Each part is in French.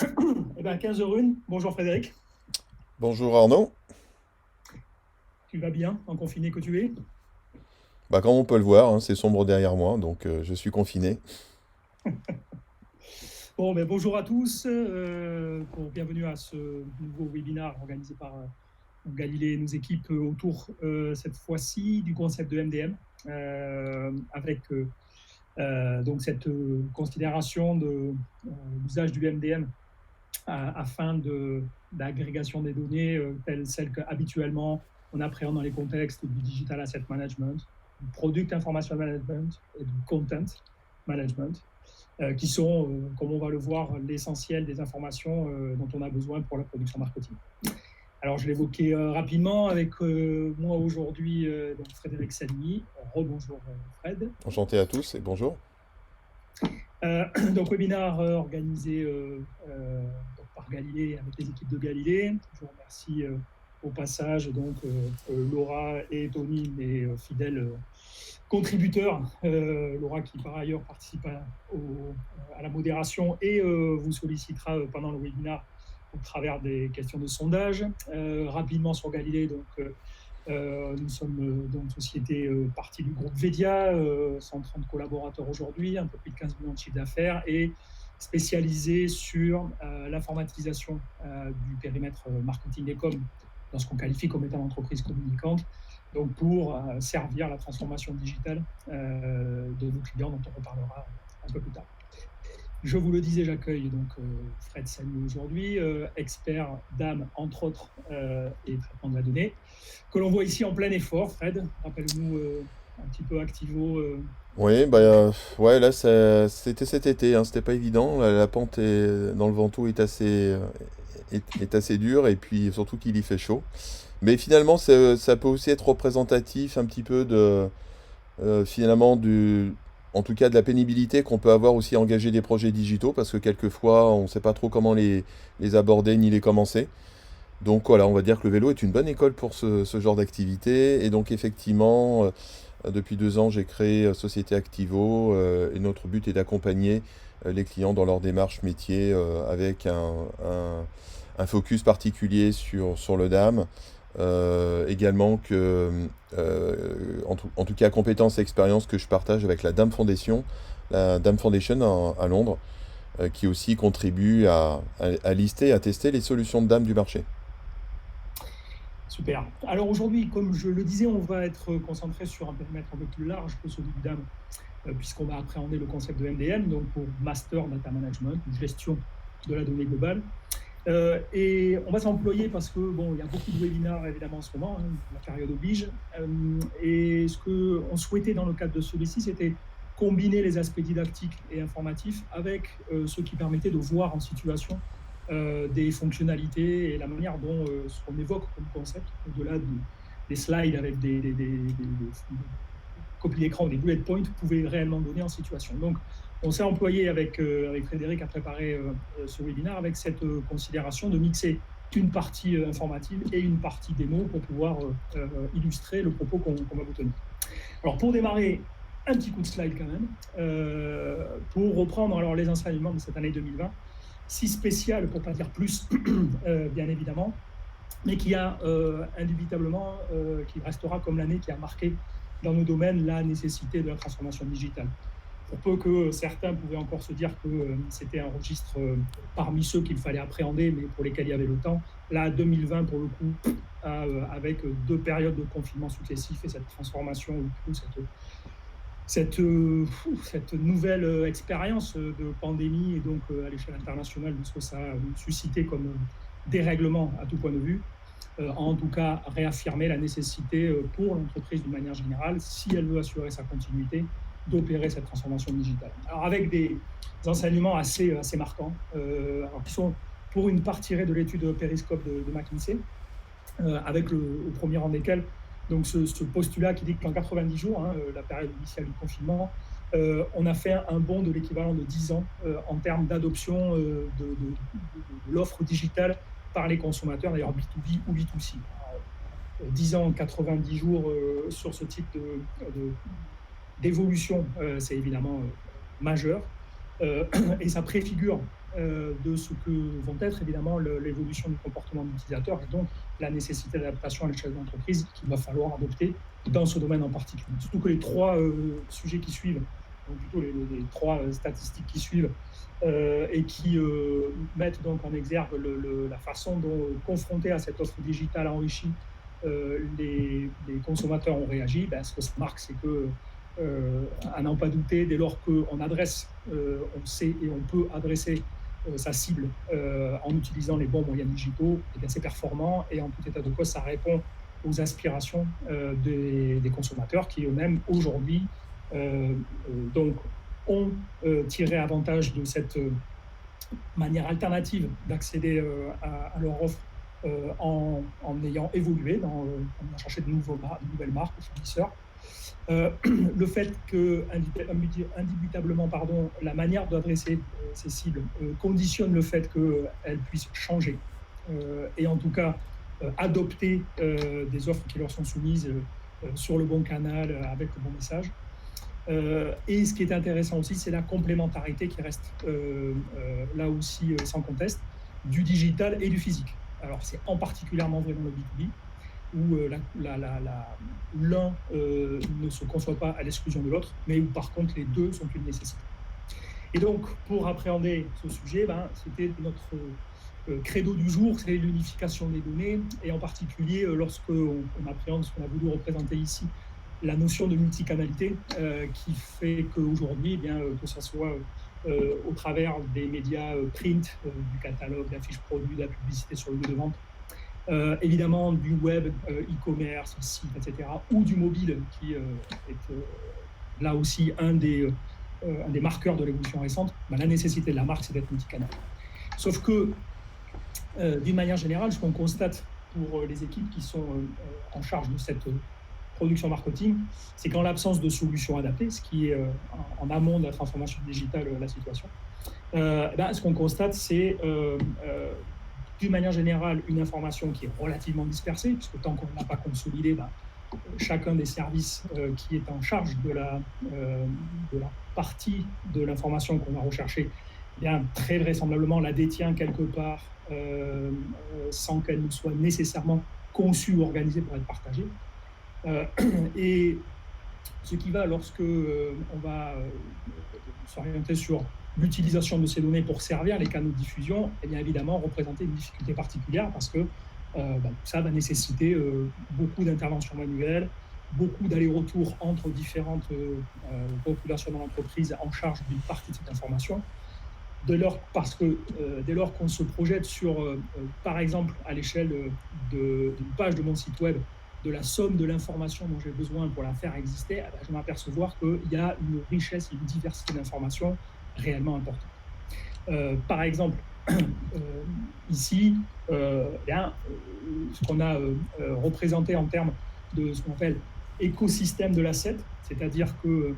Eh bien, 15h01. Bonjour Frédéric. Bonjour Arnaud. Tu vas bien en confiné que tu es? Bah, comme on peut le voir, hein, c'est sombre derrière moi, donc je suis confiné. Bon, ben, bonjour à tous. Bienvenue à ce nouveau webinaire organisé par Galilée et nos équipes autour, cette fois-ci, du concept de MDM, avec donc cette considération de l'usage du MDM afin d'agrégation des données telles celles qu'habituellement on appréhende dans les contextes du digital asset management, du product information management et du content management, qui sont, comme on va le voir, l'essentiel des informations dont on a besoin pour la production marketing. Alors, je l'évoquais rapidement avec moi aujourd'hui, donc Frédéric Saligny. Rebonjour Fred. Enchanté à tous et bonjour. Donc, webinaire organisé donc par Galilée avec les équipes de Galilée. Je vous remercie au passage donc Laura et Tony, mes fidèles contributeurs. Laura qui par ailleurs participe à la modération et vous sollicitera pendant le webinaire au travers des questions de sondage. Rapidement sur Galilée, donc nous sommes donc une société partie du groupe Vedia, 130 collaborateurs aujourd'hui, un peu plus de 15 millions de chiffre d'affaires et spécialisé sur l'informatisation du périmètre marketing et com, dans ce qu'on qualifie comme étant l'entreprise communicante, donc pour servir la transformation digitale de nos clients dont on reparlera un peu plus tard. Je vous le disais, j'accueille donc Fred Sagny aujourd'hui, expert DAM entre autres et traitement de la donnée, que l'on voit ici en plein effort. Fred, rappelle-nous un petit peu Activo. Oui, ouais, là c'était cet été, hein, c'était pas évident. La pente dans le Ventoux est assez dure et puis surtout qu'il y fait chaud. Mais finalement, ça peut aussi être représentatif un petit peu finalement en tout cas de la pénibilité qu'on peut avoir aussi à engager des projets digitaux parce que quelquefois on ne sait pas trop comment les aborder ni les commencer. Donc voilà, on va dire que le vélo est une bonne école pour ce genre d'activité. Et donc effectivement, depuis 2 ans, j'ai créé Société Activo et notre but est d'accompagner les clients dans leur démarche métier avec un focus particulier sur le DAM. Également en tout cas, compétences et expériences que je partage avec la DAM Foundation à Londres, qui aussi contribue à lister, à tester les solutions de DAM du marché. Super. Alors aujourd'hui, comme je le disais, on va être concentré sur un périmètre un peu plus large que celui du DAM, puisqu'on va appréhender le concept de MDM, donc pour Master Data Management, gestion de la donnée globale. Et on va s'employer parce que bon, il y a beaucoup de webinaires évidemment en ce moment, hein, la période oblige. Et ce qu'on souhaitait dans le cadre de celui-ci, c'était combiner les aspects didactiques et informatifs avec ce qui permettait de voir en situation des fonctionnalités et la manière dont ce qu'on évoque comme concept, au-delà des slides avec des copies d'écran ou des bullet points, pouvait réellement donner en situation. Donc, on s'est employé avec Frédéric à préparer ce webinaire avec cette considération de mixer une partie informative et une partie démo pour pouvoir illustrer le propos qu'on va vous tenir. Alors, pour démarrer, un petit coup de slide quand même, pour reprendre alors les enseignements de cette année 2020, si spéciale pour ne pas dire plus, bien évidemment, mais qui a indubitablement, qui restera comme l'année qui a marqué dans nos domaines la nécessité de la transformation digitale. Pour peu que certains pouvaient encore se dire que c'était un registre parmi ceux qu'il fallait appréhender, mais pour lesquels il y avait le temps, là, 2020, pour le coup, avec 2 périodes de confinement successifs et cette transformation, cette nouvelle expérience de pandémie et donc à l'échelle internationale de ce que ça a suscité comme dérèglement à tout point de vue, en tout cas réaffirmer la nécessité pour l'entreprise d'une manière générale, si elle veut assurer sa continuité, d'opérer cette transformation digitale. Alors avec des enseignements assez marquants, alors qui sont pour une part tirés de l'étude Périscope de McKinsey, avec au premier rang desquels donc ce postulat qui dit qu'en 90 jours, hein, la période initiale du confinement, on a fait un bond de l'équivalent de 10 ans en termes d'adoption de l'offre digitale par les consommateurs, d'ailleurs B2B ou B2C. Alors, 10 ans, 90 jours sur ce type d'évolution, c'est évidemment majeur. Euh, et ça préfigure de ce que vont être évidemment l'évolution du comportement de l'utilisateur et donc la nécessité d'adaptation à l'échelle de l'entreprise qu'il va falloir adopter dans ce domaine en particulier. Surtout que les trois sujets qui suivent, donc plutôt les trois statistiques qui suivent, et qui mettent donc en exergue la façon dont, confrontés à cette offre digitale enrichie, les consommateurs ont réagi. Ben, ce que ça marque, c'est que, à n'en pas douter, dès lors qu'on adresse, on sait et on peut adresser sa cible en utilisant les bons moyens digitaux, et bien c'est performant et en tout état de cause, ça répond aux aspirations des consommateurs qui eux-mêmes aujourd'hui donc ont tiré avantage de cette manière alternative d'accéder à leur offre en ayant évolué, en ayant cherché de nouvelles marques ou fournisseurs. Le fait que, indubitablement, la manière d'adresser ces cibles conditionne le fait qu'elles puissent changer et en tout cas adopter des offres qui leur sont soumises sur le bon canal avec le bon message. Et ce qui est intéressant aussi, c'est la complémentarité qui reste là aussi sans conteste du digital et du physique. Alors c'est en particulièrement vrai dans le B2B, où l'un ne se conçoit pas à l'exclusion de l'autre, mais où par contre les deux sont une nécessité. Et donc, pour appréhender ce sujet, c'était notre credo du jour, c'est l'unification des données, et en particulier lorsqu'on appréhende ce qu'on a voulu représenter ici, la notion de multicanalité qui fait qu'aujourd'hui, que ce soit au travers des médias print, du catalogue, de la fiche produit, de la publicité sur le lieu de vente, évidemment du web, e-commerce, site, etc., ou du mobile, qui est là aussi un des marqueurs de l'évolution récente, la nécessité de la marque, c'est d'être multicanal. Sauf que, d'une manière générale, ce qu'on constate pour les équipes qui sont en charge de cette production marketing, c'est qu'en l'absence de solutions adaptées, ce qui est en amont de la transformation digitale la situation, ce qu'on constate, c'est d'une manière générale une information qui est relativement dispersée, puisque tant qu'on n'a pas consolidé, chacun des services qui est en charge de la partie de l'information qu'on va rechercher, très vraisemblablement la détient quelque part sans qu'elle ne soit nécessairement conçue ou organisée pour être partagée. Et ce qui va, lorsque on va s'orienter sur l'utilisation de ces données pour servir les canaux de diffusion, et bien évidemment représenter une difficulté particulière parce que ça va nécessiter beaucoup d'interventions manuelles, beaucoup d'allers-retours entre différentes populations dans l'entreprise en charge d'une partie de cette information. Dès lors qu'on se projette sur, par exemple, à l'échelle d'une page de mon site web, de la somme de l'information dont j'ai besoin pour la faire exister, je m'apercevoir qu'il y a une richesse et une diversité d'informations réellement importante. Par exemple, ici, ce qu'on a représenté en termes de ce qu'on appelle écosystème de l'asset, c'est-à-dire que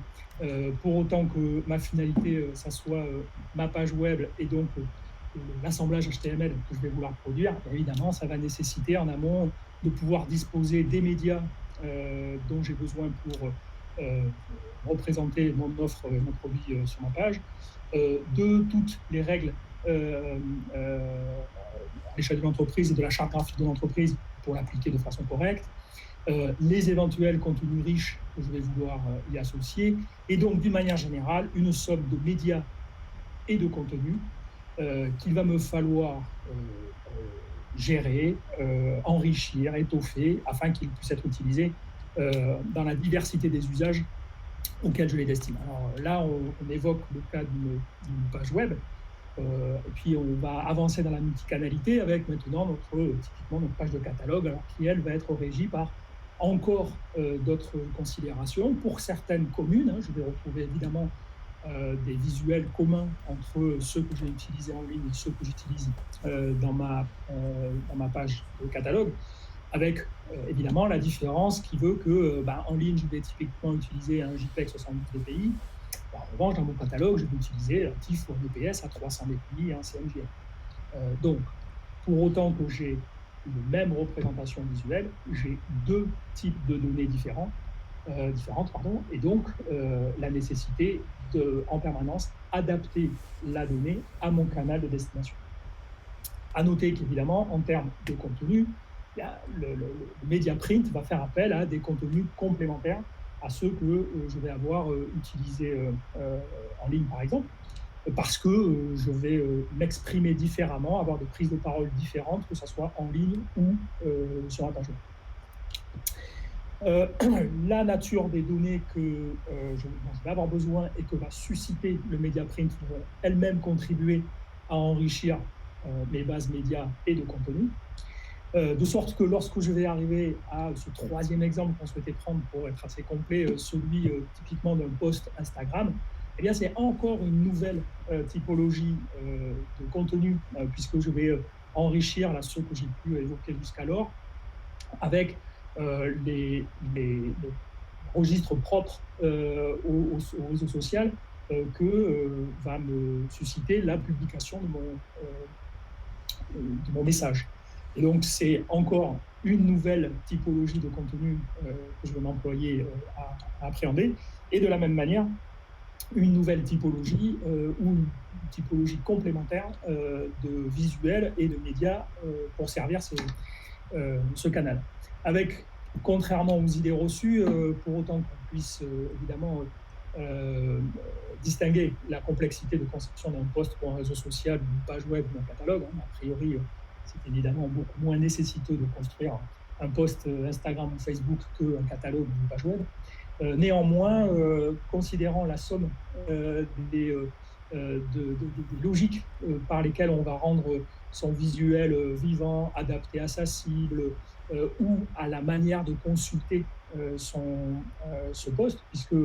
pour autant que ma finalité, ça soit ma page web et donc l'assemblage HTML que je vais vouloir produire, évidemment, ça va nécessiter en amont de pouvoir disposer des médias dont j'ai besoin pour représenter mon offre, mon produit sur ma page, de toutes les règles à l'échelle de l'entreprise et de la charte graphique de l'entreprise pour l'appliquer de façon correcte, les éventuels contenus riches que je vais vouloir y associer, et donc d'une manière générale, une somme de médias et de contenus qu'il va me falloir gérer, enrichir, étoffer, afin qu'ils puissent être utilisés dans la diversité des usages auxquels je les destine. Alors là, on évoque le cas d'une page web, et puis on va avancer dans la multicanalité avec maintenant typiquement notre page de catalogue, alors qui elle va être régie par encore d'autres considérations. Pour certaines communes, je vais retrouver évidemment des visuels communs entre ceux que j'ai utilisés en ligne et ceux que j'utilise dans ma page de catalogue, avec évidemment la différence qui veut que en ligne, je vais typiquement utiliser un JPEG 70 dpi. En revanche, dans mon catalogue, je vais utiliser un TIFF ou un EPS à 300 dpi et un CMJM. Donc, pour autant que j'ai une même représentation visuelle, j'ai deux types de données différents différentes, pardon, et donc la nécessité en permanence adapter la donnée à mon canal de destination. À noter qu'évidemment, en termes de contenu, le média print va faire appel à des contenus complémentaires à ceux que je vais avoir utilisés en ligne, par exemple, parce que je vais m'exprimer différemment, avoir des prises de parole différentes, que ce soit en ligne ou sur la page web. La nature des données dont je vais avoir besoin et que va susciter le média print vont elles-mêmes contribuer à enrichir mes bases médias et de contenu. De sorte que lorsque je vais arriver à ce troisième exemple qu'on souhaitait prendre pour être assez complet, celui typiquement d'un post Instagram, eh bien c'est encore une nouvelle typologie de contenu, puisque je vais enrichir là, ce que j'ai pu évoquer jusqu'alors, avec les registres propres au réseau social que va me susciter la publication de mon message. Et donc, c'est encore une nouvelle typologie de contenu que je vais m'employer à appréhender. Et de la même manière, une nouvelle typologie ou une typologie complémentaire de visuels et de médias pour servir ce canal. Avec, contrairement aux idées reçues, pour autant qu'on puisse évidemment distinguer la complexité de conception d'un post pour un réseau social, d'une page web ou d'un catalogue. A priori, c'est évidemment beaucoup moins nécessiteux de construire un post Instagram ou Facebook qu'un catalogue ou une page web. Néanmoins, considérant la somme des logiques par lesquelles on va rendre son visuel vivant, adapté à sa cible ou à la manière de consulter ce post, puisque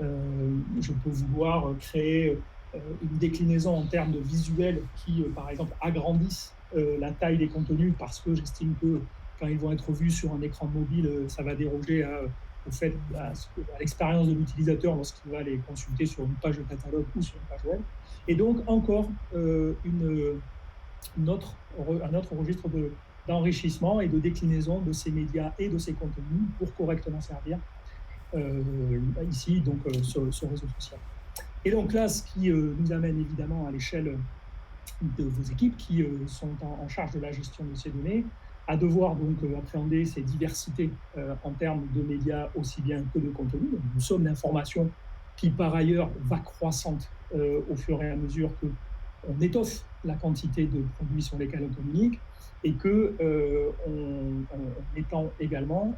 je peux vouloir créer une déclinaison en termes de visuels qui, par exemple, agrandissent la taille des contenus parce que j'estime que quand ils vont être vus sur un écran mobile, ça va déroger au fait à l'expérience de l'utilisateur lorsqu'il va les consulter sur une page de catalogue ou sur une page web. Et donc encore un autre registre d'enrichissement et de déclinaison de ces médias et de ces contenus pour correctement servir ici donc sur réseau social. Et donc là, ce qui nous amène évidemment à l'échelle de vos équipes qui sont en charge de la gestion de ces données, à devoir donc appréhender ces diversités en termes de médias aussi bien que de contenu. Donc, une somme d'informations qui par ailleurs va croissante au fur et à mesure qu'on étoffe la quantité de produits sur lesquels on communique et que on étend également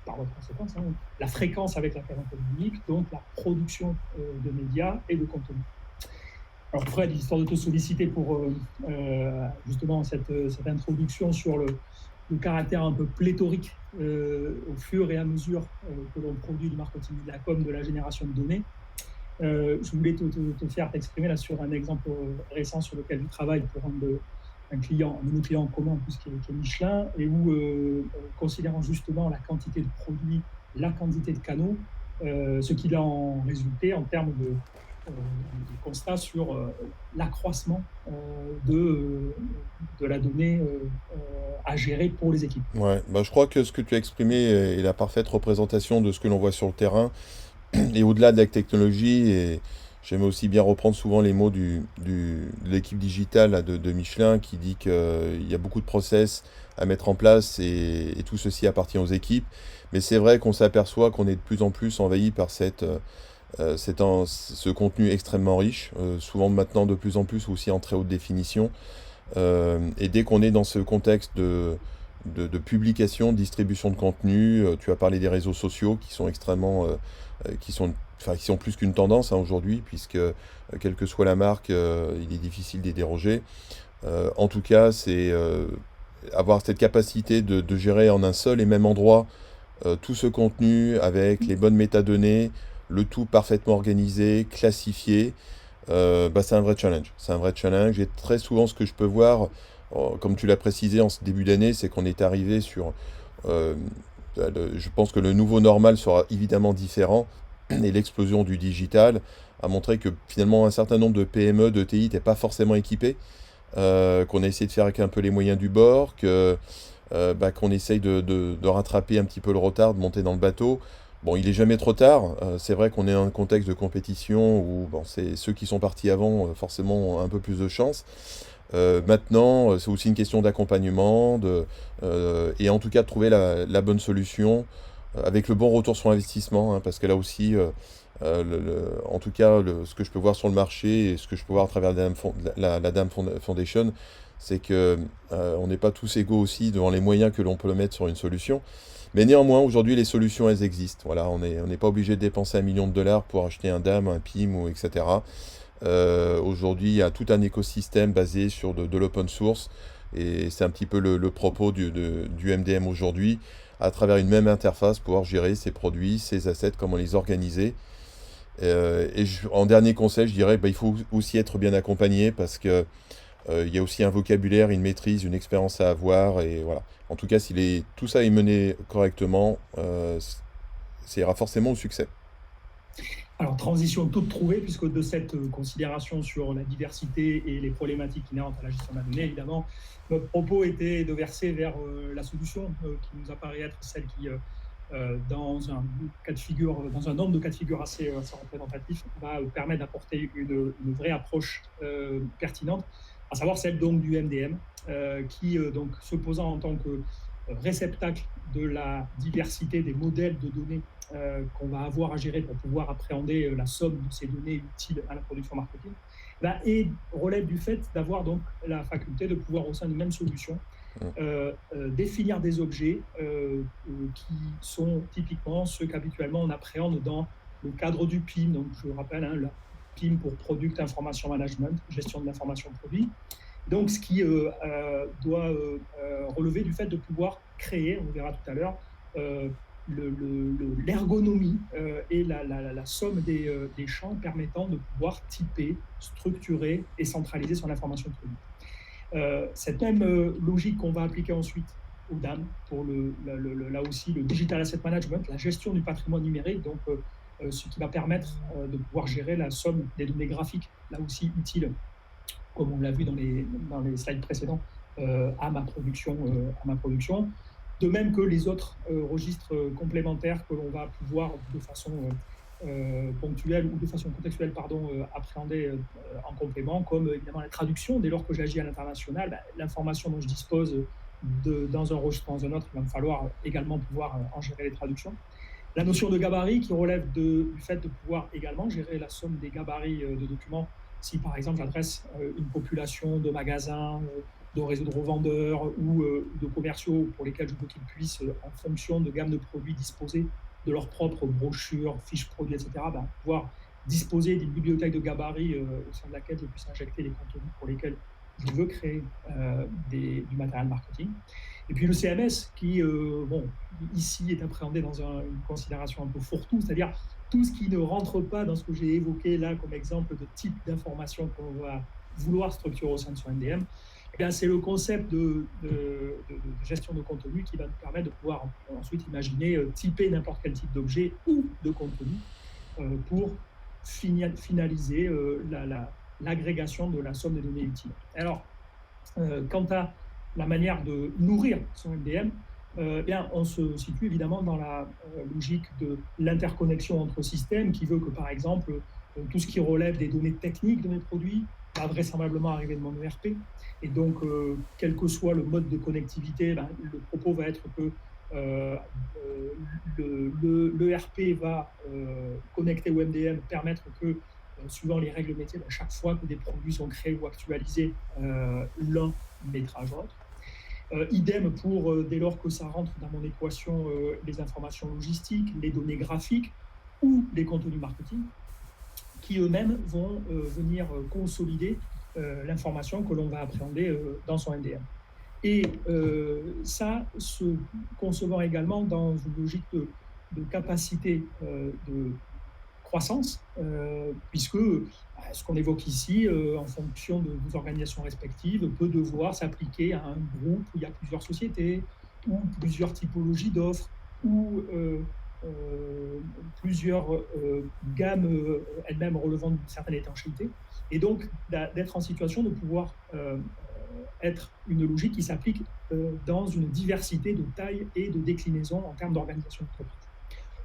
par votre conséquence la fréquence avec laquelle on communique, donc la production de médias et de contenu. Alors Fred, histoire de te solliciter pour justement cette introduction sur le caractère un peu pléthorique au fur et à mesure que l'on produit du marketing de la com, de la génération de données, je voulais te faire t'exprimer là sur un exemple récent sur lequel je travaille pour un de nos clients en commun, en plus, qui est Michelin, et où, considérant justement la quantité de produits, la quantité de canaux, ce qu'il a en résulté en termes de constat sur l'accroissement de la donnée à gérer pour les équipes. Ouais, bah, je crois que ce que tu as exprimé est la parfaite représentation de ce que l'on voit sur le terrain et au-delà de la technologie. Et j'aime aussi bien reprendre souvent les mots de l'équipe digitale là, de Michelin qui dit qu'il y a beaucoup de process à mettre en place et tout ceci appartient aux équipes. Mais c'est vrai qu'on s'aperçoit qu'on est de plus en plus envahi par ce contenu extrêmement riche, souvent maintenant de plus en plus aussi en très haute définition. Et dès qu'on est dans ce contexte de publication, de distribution de contenu, tu as parlé des réseaux sociaux qui sont extrêmement, qui sont plus qu'une tendance aujourd'hui, puisque quelle que soit la marque, il est difficile d'y déroger. En tout cas, c'est avoir cette capacité de gérer en un seul et même endroit tout ce contenu avec les bonnes métadonnées, le tout parfaitement organisé, classifié. C'est un vrai challenge. C'est un vrai challenge. Et très souvent, ce que je peux voir, comme tu l'as précisé en ce début d'année, c'est qu'on est arrivé sur... je pense que le nouveau normal sera évidemment différent. Et l'explosion du digital a montré que finalement un certain nombre de PME, de TI n'étaient pas forcément équipés. Qu'on a essayé de faire avec un peu les moyens du bord, qu'on essaye de rattraper un petit peu le retard, de monter dans le bateau. Bon, il est jamais trop tard. C'est vrai qu'on est dans un contexte de compétition où bon, c'est ceux qui sont partis avant, forcément, ont un peu plus de chance. Maintenant, c'est aussi une question d'accompagnement, et en tout cas de trouver la bonne solution avec le bon retour sur investissement, hein, parce que là aussi, en tout cas, ce que je peux voir sur le marché et ce que je peux voir à travers la Dame Foundation, c'est que on n'est pas tous égaux aussi devant les moyens que l'on peut mettre sur une solution. Mais néanmoins, aujourd'hui, les solutions, elles existent. Voilà, on n'est pas obligé de dépenser 1 million de dollars pour acheter un DAM, un PIM, ou etc. Aujourd'hui, il y a tout un écosystème basé sur de l'open source. Et c'est un petit peu le propos du MDM aujourd'hui, à travers une même interface, pouvoir gérer ses produits, ses assets, comment les organiser. En dernier conseil, je dirais, bah, il faut aussi être bien accompagné parce que il y a aussi un vocabulaire, une maîtrise, une expérience à avoir. Et voilà. En tout cas, si tout ça est mené correctement, ça ira forcément au succès. Alors, transition toute trouvée, puisque de cette considération sur la diversité et les problématiques inhérentes à la gestion de la donnée, évidemment, notre propos était de verser vers la solution qui nous apparaît être celle qui, dans un cas de figure, dans un nombre de cas de figure assez représentatif, va permettre d'apporter une vraie approche pertinente, à savoir celle donc du MDM, qui donc se posant en tant que réceptacle de la diversité des modèles de données qu'on va avoir à gérer pour pouvoir appréhender la somme de ces données utiles à la production marketing, et relève du fait d'avoir donc la faculté de pouvoir, au sein d'une même solution, Mm. définir des objets qui sont typiquement ceux qu'habituellement on appréhende dans le cadre du PIM. Donc, je rappelle, hein, le PIM pour Product Information Management, gestion de l'information produit. Donc, ce qui doit relever du fait de pouvoir créer, on verra tout à l'heure, l'ergonomie et la somme des champs permettant de pouvoir typer, structurer et centraliser son information produite. Cette même logique qu'on va appliquer ensuite au DAM pour là aussi le Digital Asset Management, la gestion du patrimoine numérique, donc ce qui va permettre de pouvoir gérer la somme des données graphiques, là aussi utile, comme on l'a vu dans les slides précédents, à ma production. De même que les autres registres complémentaires que l'on va pouvoir de façon ponctuelle ou de façon contextuelle, appréhender en complément, comme évidemment la traduction. Dès lors que j'agis à l'international, l'information dont je dispose dans un registre, dans un autre, il va me falloir également pouvoir en gérer les traductions. La notion de gabarit qui relève du fait de pouvoir également gérer la somme des gabarits de documents. Si par exemple j'adresse une population de magasins, de réseaux de revendeurs ou de commerciaux pour lesquels je veux qu'ils puissent, en fonction de gamme de produits, disposer de leurs propres brochures, fiches produits, etc., pouvoir disposer d'une bibliothèque de gabarits au sein de laquelle je puisse injecter les contenus pour lesquels je veux créer du matériel marketing. Et puis le CMS qui, ici est appréhendé dans une considération un peu fourre-tout, c'est-à-dire tout ce qui ne rentre pas dans ce que j'ai évoqué là comme exemple de type d'information qu'on va vouloir structurer au sein de son MDM. C'est le concept de gestion de contenu qui va nous permettre de pouvoir ensuite imaginer typer n'importe quel type d'objet ou de contenu pour finaliser l'agrégation de la somme des données utiles. Alors, quant à la manière de nourrir son MDM, on se situe évidemment dans la logique de l'interconnexion entre systèmes qui veut que, par exemple, tout ce qui relève des données techniques de mes produits va vraisemblablement arriver de mon ERP. Et donc, quel que soit le mode de connectivité, le propos va être que l'ERP va connecter au MDM, permettre que, suivant les règles métiers, chaque fois que des produits sont créés ou actualisés, l'un mettra à l'autre. Idem pour, dès lors que ça rentre dans mon équation, les informations logistiques, les données graphiques ou les contenus marketing, qui eux-mêmes vont venir consolider l'information que l'on va appréhender dans son MDM. Et ça, se concevant également dans une logique de capacité de croissance, puisque ce qu'on évoque ici, en fonction de vos organisations respectives, peut devoir s'appliquer à un groupe où il y a plusieurs sociétés, ou plusieurs typologies d'offres, ou plusieurs gammes elles-mêmes relevant d'une certaine étanchéité, et donc d'être en situation de pouvoir être une logique qui s'applique dans une diversité de tailles et de déclinaisons en termes d'organisation d'entreprise.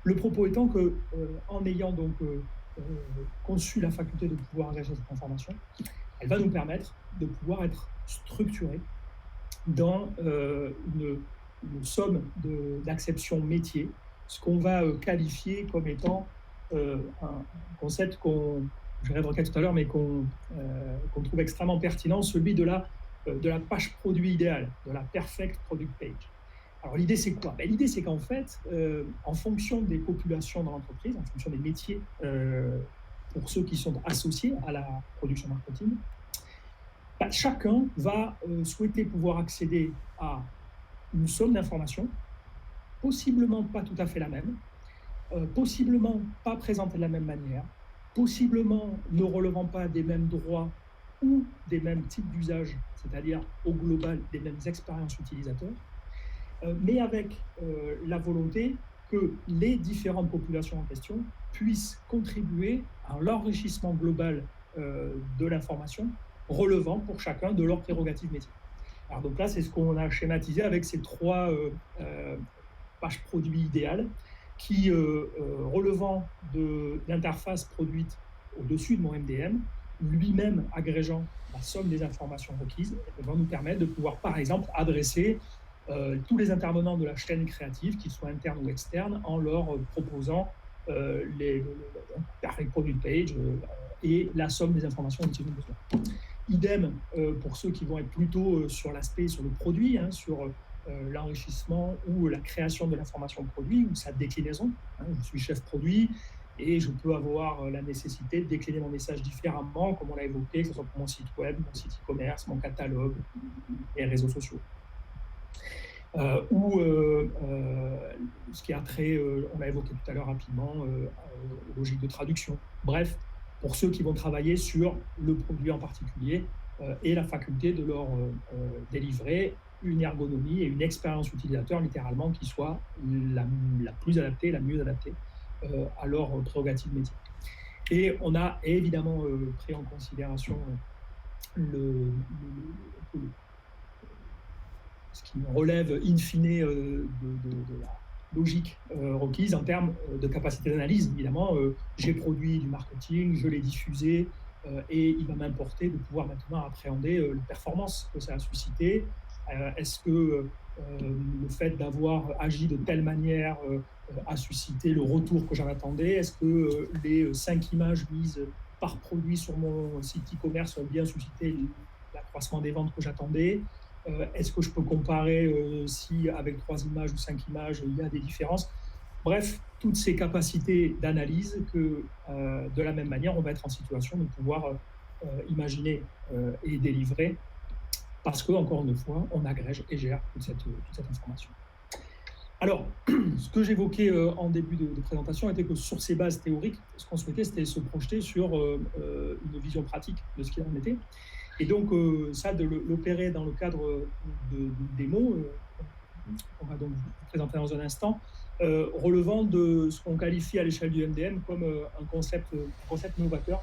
Le propos étant que, en ayant donc conçu la faculté de pouvoir agréger cette information, elle va nous permettre de pouvoir être structurés dans une somme d'acception métier, ce qu'on va qualifier comme étant un concept je réévoquais tout à l'heure, mais qu'on trouve extrêmement pertinent, celui de la page produit idéale, de la perfect product page. Alors l'idée c'est quoi? L'idée c'est qu'en fait, en fonction des populations dans l'entreprise, en fonction des métiers, pour ceux qui sont associés à la production marketing, chacun va souhaiter pouvoir accéder à une somme d'informations, possiblement pas tout à fait la même, possiblement pas présentée de la même manière, possiblement ne relevant pas des mêmes droits ou des mêmes types d'usages, c'est-à-dire au global des mêmes expériences utilisateurs, mais avec la volonté que les différentes populations en question puissent contribuer à l'enrichissement global de l'information relevant pour chacun de leurs prérogatives métiers. Alors donc là, c'est ce qu'on a schématisé avec ces 3 pages produits idéales qui, relevant de l'interface produite au-dessus de mon MDM, lui-même agrégeant la somme des informations requises, va nous permettre de pouvoir, par exemple, adresser tous les intervenants de la chaîne créative, qu'ils soient internes ou externes, en leur proposant les perfect product page et la somme des informations dont ils ont besoin. Idem pour ceux qui vont être plutôt sur l'aspect, sur le produit, sur l'enrichissement ou la création de l'information produit ou sa déclinaison. Je suis chef produit et je peux avoir la nécessité de décliner mon message différemment, comme on l'a évoqué, que ce soit pour mon site web, mon site e-commerce, mon catalogue, les réseaux sociaux. Ou ce qui a trait, on l'a évoqué tout à l'heure rapidement, aux logiques de traduction. Bref, pour ceux qui vont travailler sur le produit en particulier et la faculté de leur délivrer une ergonomie et une expérience utilisateur littéralement qui soit la plus adaptée, la mieux adaptée à leurs prérogatives métiers. Et on a évidemment pris en considération ce qui relève in fine de la logique requise en termes de capacité d'analyse. Évidemment, j'ai produit du marketing, je l'ai diffusé, et il va m'importer de pouvoir maintenant appréhender les performances que ça a suscité. Est-ce que le fait d'avoir agi de telle manière a suscité le retour que j'en attendais? Est-ce que les 5 images mises par produit sur mon site e-commerce ont bien suscité l'accroissement des ventes que j'attendais? Est-ce que je peux comparer si avec 3 images ou 5 images, il y a des différences? Bref, toutes ces capacités d'analyse que, de la même manière, on va être en situation de pouvoir imaginer et délivrer parce que, encore une fois, on agrège et gère toute cette information. Alors, ce que j'évoquais en début de présentation était que sur ces bases théoriques, ce qu'on souhaitait, c'était se projeter sur une vision pratique de ce qu'il en était. Et donc, ça, de l'opérer dans le cadre d'une démo, qu'on va donc vous présenter dans un instant, relevant de ce qu'on qualifie à l'échelle du MDM comme un concept novateur,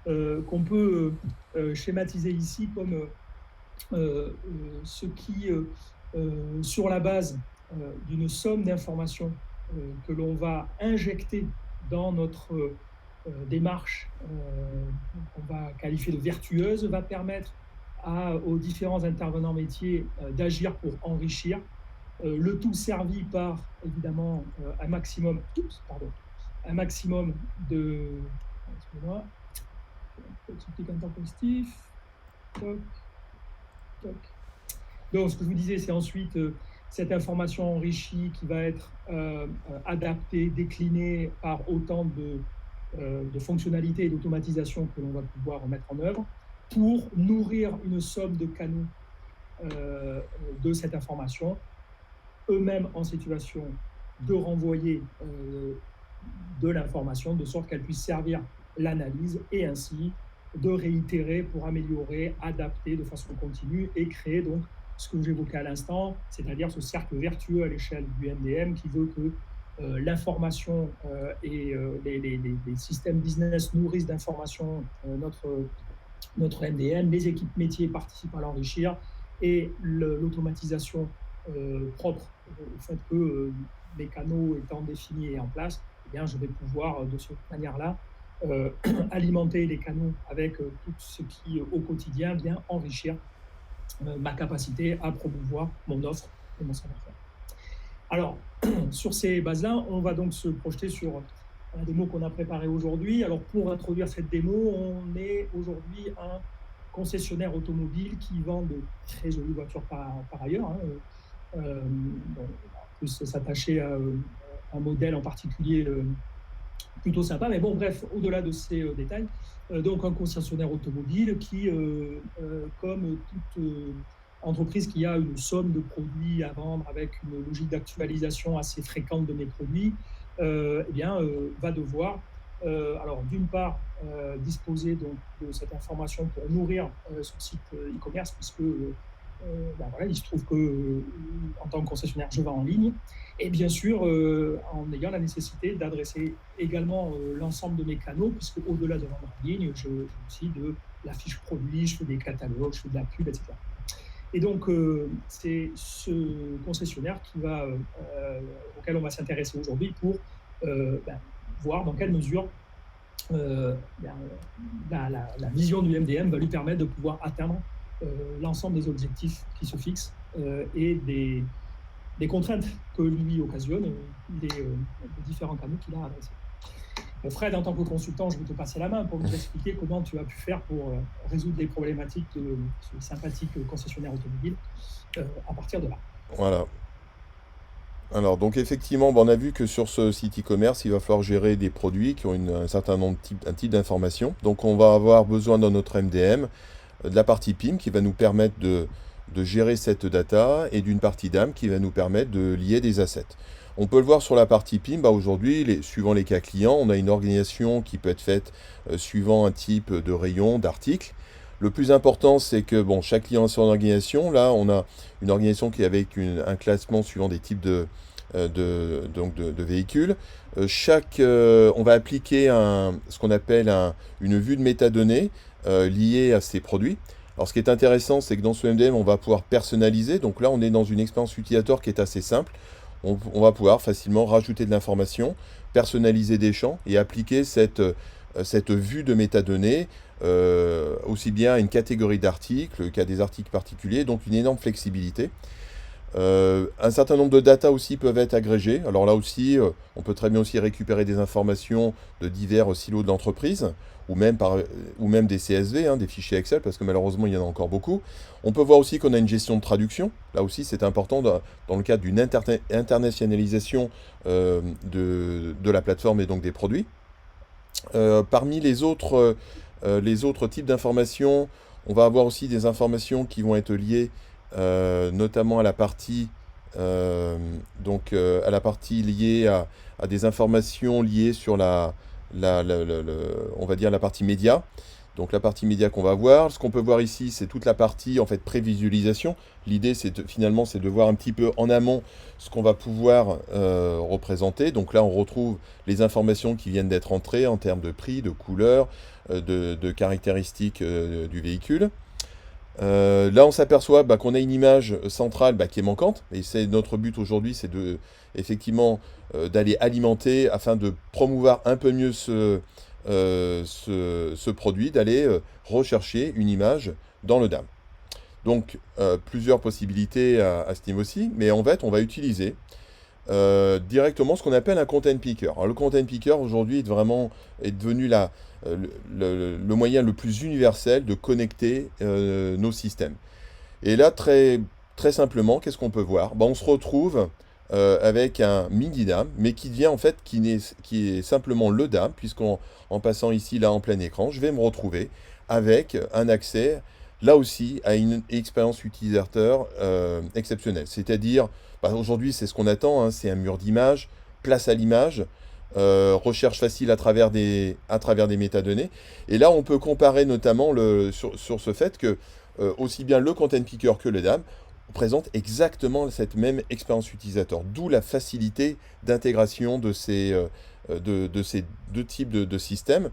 qu'on peut schématiser ici comme ce qui, sur la base d'une somme d'informations que l'on va injecter dans notre démarche qu'on va qualifier de vertueuse, va permettre aux différents intervenants métiers d'agir pour enrichir, le tout servi par évidemment un maximum de... Excusez-moi, petit piquant positif. Toc, toc. Donc, ce que je vous disais, c'est ensuite cette information enrichie qui va être adaptée, déclinée par autant de fonctionnalités et d'automatisation que l'on va pouvoir mettre en œuvre pour nourrir une somme de canaux de cette information, eux-mêmes en situation de renvoyer de l'information de sorte qu'elle puisse servir l'analyse et ainsi de réitérer pour améliorer, adapter de façon continue et créer donc ce que j'évoquais à l'instant, c'est-à-dire ce cercle vertueux à l'échelle du MDM qui veut que l'information et les systèmes business nourrissent d'informations notre MDM, les équipes métiers participent à l'enrichir et l'automatisation propre au fait que mes canaux étant définis et en place, eh bien, je vais pouvoir de cette manière-là alimenter les canaux avec tout ce qui, au quotidien, vient enrichir ma capacité à promouvoir mon offre et mon savoir-faire. Alors, sur ces bases-là, on va donc se projeter sur la démo qu'on a préparée aujourd'hui. Alors, pour introduire cette démo, on est aujourd'hui un concessionnaire automobile qui vend de très jolies voitures par ailleurs. Hein. Bon, en plus, s'attacher à un modèle en particulier plutôt sympa. Mais bon, bref, au-delà de ces détails, donc un concessionnaire automobile qui, comme toute entreprise qui a une somme de produits à vendre avec une logique d'actualisation assez fréquente de mes produits, eh bien, va devoir, alors d'une part, disposer donc de cette information pour nourrir son site e-commerce, puisque ben voilà, il se trouve que en tant que concessionnaire, je vends en ligne, et bien sûr, en ayant la nécessité d'adresser également l'ensemble de mes canaux, puisque au-delà de vendre en ligne, je fais aussi de la fiche produit, je fais des catalogues, je fais de la pub, etc. Et donc, c'est ce concessionnaire auquel on va s'intéresser aujourd'hui pour ben, voir dans quelle mesure ben, la vision du MDM va lui permettre de pouvoir atteindre l'ensemble des objectifs qui se fixent et des contraintes que lui occasionnent les différents canaux qu'il a adressés. Fred, en tant que consultant, je vais te passer la main pour nous expliquer comment tu as pu faire pour résoudre les problématiques de ce sympathique concessionnaire automobile à partir de là. Voilà. Alors, donc effectivement, on a vu que sur ce site e-commerce, il va falloir gérer des produits qui ont un certain nombre un type d'informations. Donc, on va avoir besoin dans notre MDM de la partie PIM qui va nous permettre de gérer cette data et d'une partie DAM qui va nous permettre de lier des assets. On peut le voir sur la partie PIM, aujourd'hui, suivant les cas clients, on a une organisation qui peut être faite suivant un type de rayon, d'article. Le plus important, c'est que chaque client a son organisation. Là, on a une organisation qui est avec un classement suivant des types de véhicules. On va appliquer ce qu'on appelle une vue de métadonnées liée à ces produits. Alors, ce qui est intéressant, c'est que dans ce MDM, on va pouvoir personnaliser. Donc là, on est dans une expérience utilisateur qui est assez simple. On va pouvoir facilement rajouter de l'information, personnaliser des champs et appliquer cette vue de métadonnées aussi bien à une catégorie d'articles qu'à des articles particuliers, donc une énorme flexibilité. Un certain nombre de data aussi peuvent être agrégées. Alors là aussi, on peut très bien aussi récupérer des informations de divers silos d'entreprise, ou même des CSV, des fichiers Excel, parce que malheureusement, il y en a encore beaucoup. On peut voir aussi qu'on a une gestion de traduction. Là aussi, c'est important dans le cadre d'une internationalisation de la plateforme et donc des produits. Parmi les autres types d'informations, on va avoir aussi des informations qui vont être liées notamment à la partie liée à des informations liées sur on va dire la partie média. Donc la partie média qu'on va voir, ce qu'on peut voir ici, c'est toute la partie en fait prévisualisation. L'idée, finalement, c'est de voir un petit peu en amont ce qu'on va pouvoir représenter. Donc là, on retrouve les informations qui viennent d'être entrées en termes de prix, de couleur, de caractéristiques du véhicule. Là, on s'aperçoit qu'on a une image centrale qui est manquante. Et c'est notre but aujourd'hui, c'est effectivement d'aller alimenter afin de promouvoir un peu mieux ce produit, d'aller rechercher une image dans le DAM. Donc, plusieurs possibilités à ce niveau-ci, mais en fait, on va utiliser directement ce qu'on appelle un content picker. Alors, le content picker, aujourd'hui, est devenu le moyen le plus universel de connecter nos systèmes. Et là, très, très simplement, qu'est-ce qu'on peut voir? On se retrouve avec un mini DAM, mais qui devient en fait, qui est simplement le DAM, puisqu'en passant ici, là, en plein écran, je vais me retrouver avec un accès, là aussi, à une expérience utilisateur exceptionnelle. C'est-à-dire, aujourd'hui, c'est ce qu'on attend, c'est un mur d'image, place à l'image, recherche facile à travers des métadonnées. Et là, on peut comparer notamment sur ce fait que aussi bien le content picker que le DAM présente exactement cette même expérience utilisateur, d'où la facilité d'intégration de ces deux types de systèmes.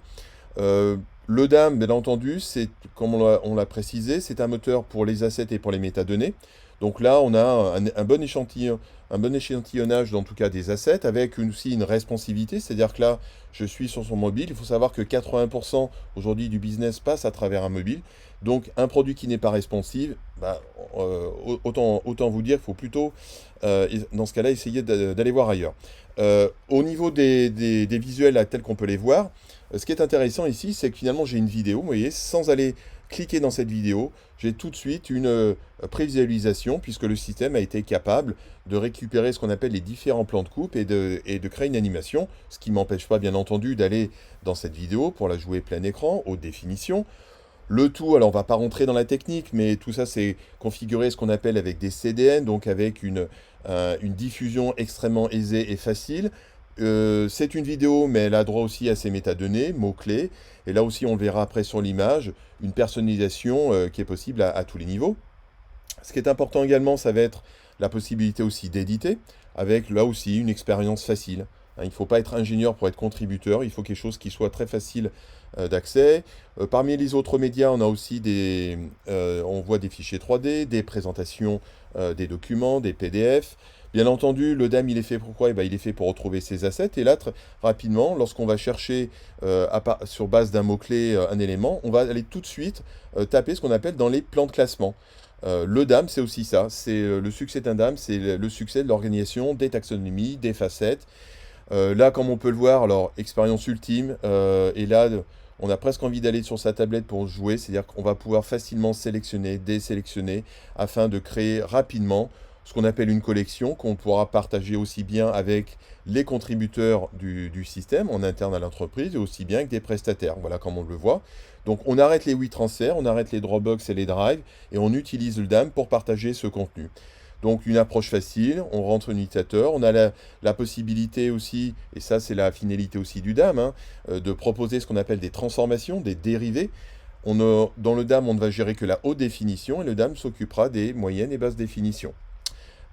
Le Le DAM, bien entendu, c'est, comme on l'a précisé, c'est un moteur pour les assets et pour les métadonnées. Donc là, on a un bon échantillonnage, en tout cas, des assets, avec aussi une responsivité. C'est-à-dire que là, je suis sur son mobile. Il faut savoir que 80% aujourd'hui du business passe à travers un mobile. Donc un produit qui n'est pas responsive, bah, autant vous dire qu'il faut plutôt, dans ce cas-là, essayer d'aller voir ailleurs. Au niveau des visuels là, tels qu'on peut les voir, ce qui est intéressant ici, c'est que finalement j'ai une vidéo, vous voyez, sans aller cliquer dans cette vidéo, j'ai tout de suite une prévisualisation, puisque le système a été capable de récupérer ce qu'on appelle les différents plans de coupe et de créer une animation, ce qui ne m'empêche pas bien entendu d'aller dans cette vidéo pour la jouer plein écran, haute définition. Le tout, alors on va pas rentrer dans la technique, mais tout ça c'est configuré ce qu'on appelle avec des CDN, donc avec une diffusion extrêmement aisée et facile. C'est une vidéo, mais elle a droit aussi à ses métadonnées, mots-clés. Et là aussi, on le verra après sur l'image, une personnalisation qui est possible à tous les niveaux. Ce qui est important également, ça va être la possibilité aussi d'éditer, avec là aussi une expérience facile. Hein, il ne faut pas être ingénieur pour être contributeur, il faut quelque chose qui soit très facile d'accès. Parmi les autres médias, on a aussi on voit des fichiers 3D, des présentations des documents, des PDF. Bien entendu, le DAM, il est fait pour quoi? Eh ben, il est fait pour retrouver ses assets. Et là, rapidement, lorsqu'on va chercher sur base d'un mot-clé un élément, on va aller tout de suite taper ce qu'on appelle dans les plans de classement. Le DAM, c'est aussi ça. C'est le succès d'un DAM, c'est le succès de l'organisation des taxonomies, des facettes. Là, comme on peut le voir, alors, expérience ultime. Et là, on a presque envie d'aller sur sa tablette pour jouer. C'est-à-dire qu'on va pouvoir facilement sélectionner, désélectionner, afin de créer rapidement ce qu'on appelle une collection, qu'on pourra partager aussi bien avec les contributeurs du système en interne à l'entreprise, et aussi bien avec des prestataires. Voilà comme on le voit. Donc on arrête les WeTransfer, on arrête les Dropbox et les Drive, et on utilise le DAM pour partager ce contenu. Donc une approche facile, on rentre un utilisateur, on a la possibilité aussi, et ça c'est la finalité aussi du DAM, hein, de proposer ce qu'on appelle des transformations, des dérivés. Dans le DAM, on ne va gérer que la haute définition, et le DAM s'occupera des moyennes et basses définitions.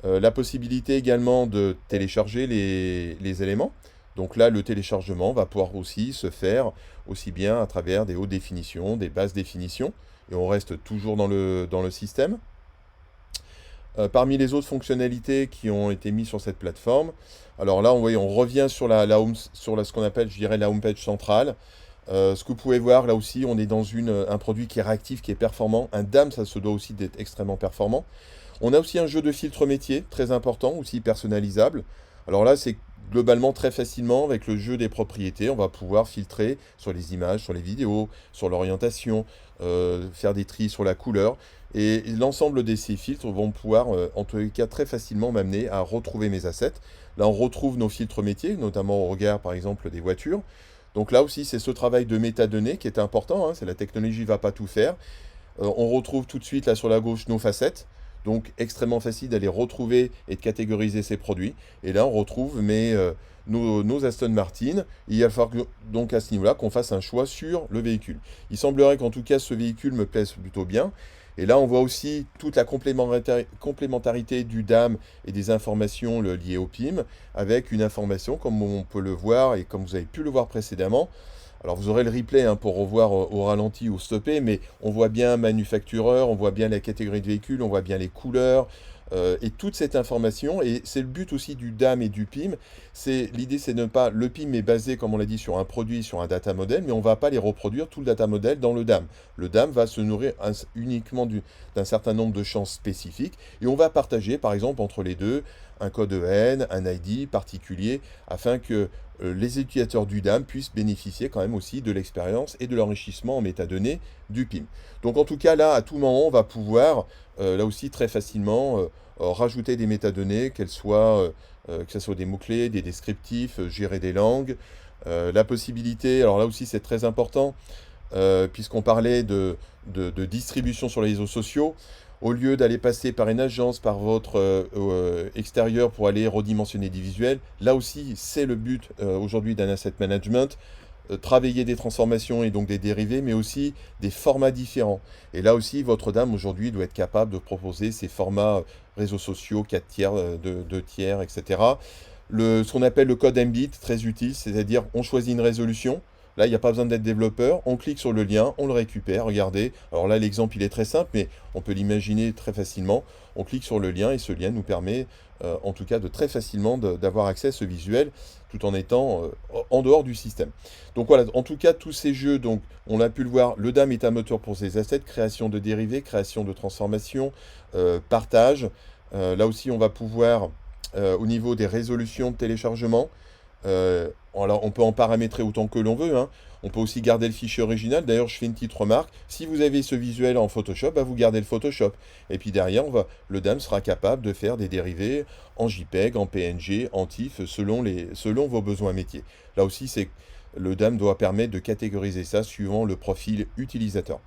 La possibilité également de télécharger les éléments. Donc là, le téléchargement va pouvoir aussi se faire aussi bien à travers des hautes définitions, des basses définitions, et on reste toujours dans le système. Parmi les autres fonctionnalités qui ont été mises sur cette plateforme, alors là, on revient sur ce qu'on appelle, je dirais, la homepage centrale. Ce que vous pouvez voir, là aussi, on est dans un produit qui est réactif, qui est performant. Un DAM, ça se doit aussi d'être extrêmement performant. On a aussi un jeu de filtre métier, très important, aussi personnalisable. Alors là, c'est globalement très facilement, avec le jeu des propriétés, on va pouvoir filtrer sur les images, sur les vidéos, sur l'orientation, faire des tris sur la couleur. Et l'ensemble de ces filtres vont pouvoir, en tous les cas, très facilement m'amener à retrouver mes assets. Là, on retrouve nos filtres métiers, notamment au regard, par exemple, des voitures. Donc là aussi, c'est ce travail de métadonnées qui est important, hein, c'est la technologie ne va pas tout faire. On retrouve tout de suite, là sur la gauche, nos facettes. Donc extrêmement facile d'aller retrouver et de catégoriser ces produits. Et là, on retrouve nos Aston Martin. Il va falloir donc à ce niveau-là qu'on fasse un choix sur le véhicule. Il semblerait qu'en tout cas, ce véhicule me plaise plutôt bien. Et là, on voit aussi toute la complémentarité du DAM et des informations liées au PIM, avec une information, comme on peut le voir et comme vous avez pu le voir précédemment. Alors vous aurez le replay hein, pour revoir au ralenti ou stoppé, mais on voit bien manufactureur, on voit bien la catégorie de véhicule, on voit bien les couleurs, et toute cette information, et c'est le but aussi du DAM et du PIM, l'idée c'est de ne pas, le PIM est basé comme on l'a dit sur un produit, sur un data model, mais on ne va pas les reproduire tout le data model dans le DAM. Le DAM va se nourrir uniquement d'un certain nombre de champs spécifiques, et on va partager par exemple entre les deux un code EN, un ID particulier, afin que les utilisateurs du DAM puissent bénéficier quand même aussi de l'expérience et de l'enrichissement en métadonnées du PIM. Donc en tout cas là, à tout moment, on va pouvoir là aussi très facilement rajouter des métadonnées, que ce soit des mots-clés, des descriptifs, gérer des langues. La possibilité, alors là aussi c'est très important, puisqu'on parlait de distribution sur les réseaux sociaux, au lieu d'aller passer par une agence, par votre extérieur pour aller redimensionner des visuels, là aussi c'est le but aujourd'hui d'un asset management, travailler des transformations et donc des dérivés, mais aussi des formats différents. Et là aussi, votre DAM aujourd'hui doit être capable de proposer ces formats réseaux sociaux, 4 tiers, 2 tiers, etc. Ce qu'on appelle le code Mbit, très utile, c'est-à-dire on choisit une résolution. Là, il n'y a pas besoin d'être développeur. On clique sur le lien, on le récupère. Regardez. Alors là, l'exemple, il est très simple, mais on peut l'imaginer très facilement. On clique sur le lien et ce lien nous permet, en tout cas, de très facilement d'avoir accès à ce visuel tout en étant en dehors du système. Donc voilà, en tout cas, tous ces jeux, donc, on a pu le voir, le DAM est un moteur pour ses assets, création de dérivés, création de transformations, partage. Là aussi, on va pouvoir, au niveau des résolutions de téléchargement, alors on peut en paramétrer autant que l'on veut, hein. On peut aussi garder le fichier original. D'ailleurs, je fais une petite remarque. Si vous avez ce visuel en Photoshop, bah, vous gardez le Photoshop. Et puis derrière, le DAM sera capable de faire des dérivés en JPEG, en PNG, en TIFF, selon vos besoins métiers. Là aussi, le DAM doit permettre de catégoriser ça suivant le profil utilisateur.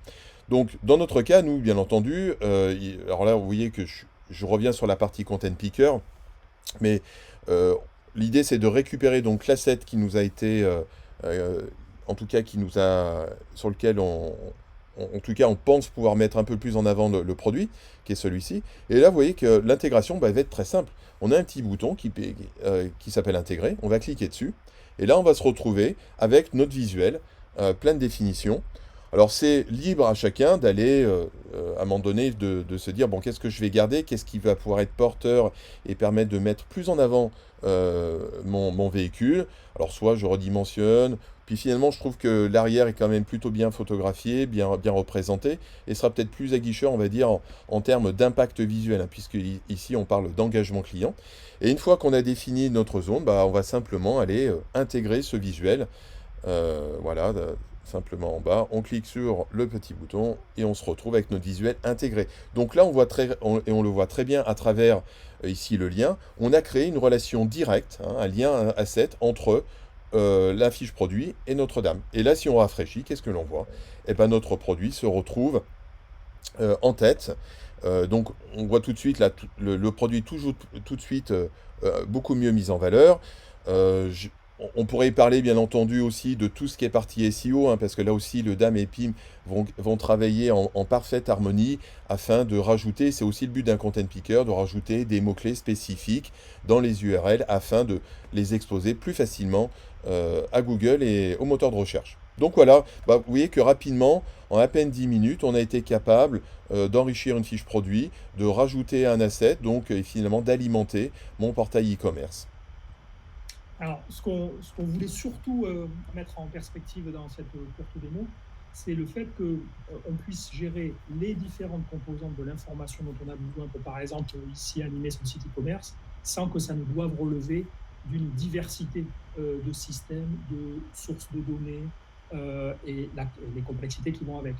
Donc, dans notre cas, nous, bien entendu, alors là, vous voyez que je reviens sur la partie Content Picker, mais euh, l'idée, c'est de récupérer donc l'asset qui nous a été, en tout cas, sur lequel en tout cas, on pense pouvoir mettre un peu plus en avant le produit, qui est celui-ci. Et là, vous voyez que l'intégration va être très simple. On a un petit bouton qui s'appelle Intégrer. On va cliquer dessus. Et là, on va se retrouver avec notre visuel, plein de définitions. Alors, c'est libre à chacun d'aller, à un moment donné, de se dire, bon, qu'est-ce que je vais garder, qu'est-ce qui va pouvoir être porteur et permettre de mettre plus en avant mon véhicule. Alors, soit je redimensionne, puis finalement, je trouve que l'arrière est quand même plutôt bien photographié, bien représenté, et sera peut-être plus aguicheur, on va dire, en termes d'impact visuel, hein, puisque ici, on parle d'engagement client. Et une fois qu'on a défini notre zone, bah, on va simplement aller intégrer ce visuel. Voilà, simplement en bas, on clique sur le petit bouton et on se retrouve avec notre visuel intégré. Donc là, on le voit très bien à travers ici le lien. On a créé une relation directe, hein, un lien, un asset entre la fiche produit et notre DAM. Et là, si on rafraîchit, qu'est-ce que l'on voit? Eh ben, notre produit se retrouve en tête. Donc, on voit tout de suite là, le produit tout de suite beaucoup mieux mis en valeur. On pourrait parler bien entendu aussi de tout ce qui est partie SEO, hein, parce que là aussi le DAM et PIM vont travailler en parfaite harmonie afin de rajouter, c'est aussi le but d'un content picker, de rajouter des mots-clés spécifiques dans les URL afin de les exposer plus facilement à Google et au moteur de recherche. Donc voilà, bah, vous voyez que rapidement, en à peine 10 minutes, on a été capable d'enrichir une fiche produit, de rajouter un asset, donc et finalement d'alimenter mon portail e-commerce. Alors, ce qu'on voulait surtout mettre en perspective dans cette courte démo, c'est le fait qu'on puisse gérer les différentes composantes de l'information dont on a besoin pour, par exemple, ici animer son site e-commerce, sans que ça ne doive relever d'une diversité de systèmes, de sources de données et les complexités qui vont avec.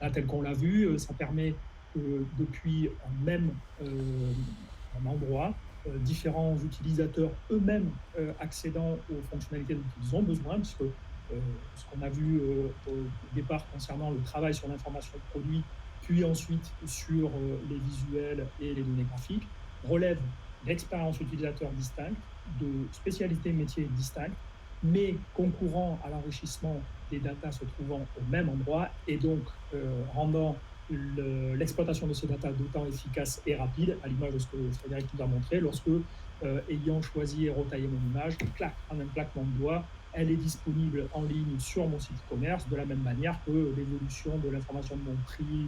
Là, tel qu'on l'a vu, ça permet depuis un endroit, différents utilisateurs eux-mêmes accédant aux fonctionnalités dont ils ont besoin, puisque ce qu'on a vu au départ concernant le travail sur l'information de produit, puis ensuite sur les visuels et les données graphiques, relève d'expériences utilisateurs distinctes, de spécialités métiers distinctes, mais concourant à l'enrichissement des datas se trouvant au même endroit et donc rendant l'exploitation de ces datas d'autant efficace et rapide, à l'image de ce que Frédéric nous a montré, lorsque, ayant choisi et retaillé mon image, clac, en un claquement de doigts, elle est disponible en ligne sur mon site e-commerce, de la même manière que l'évolution de l'information de mon prix,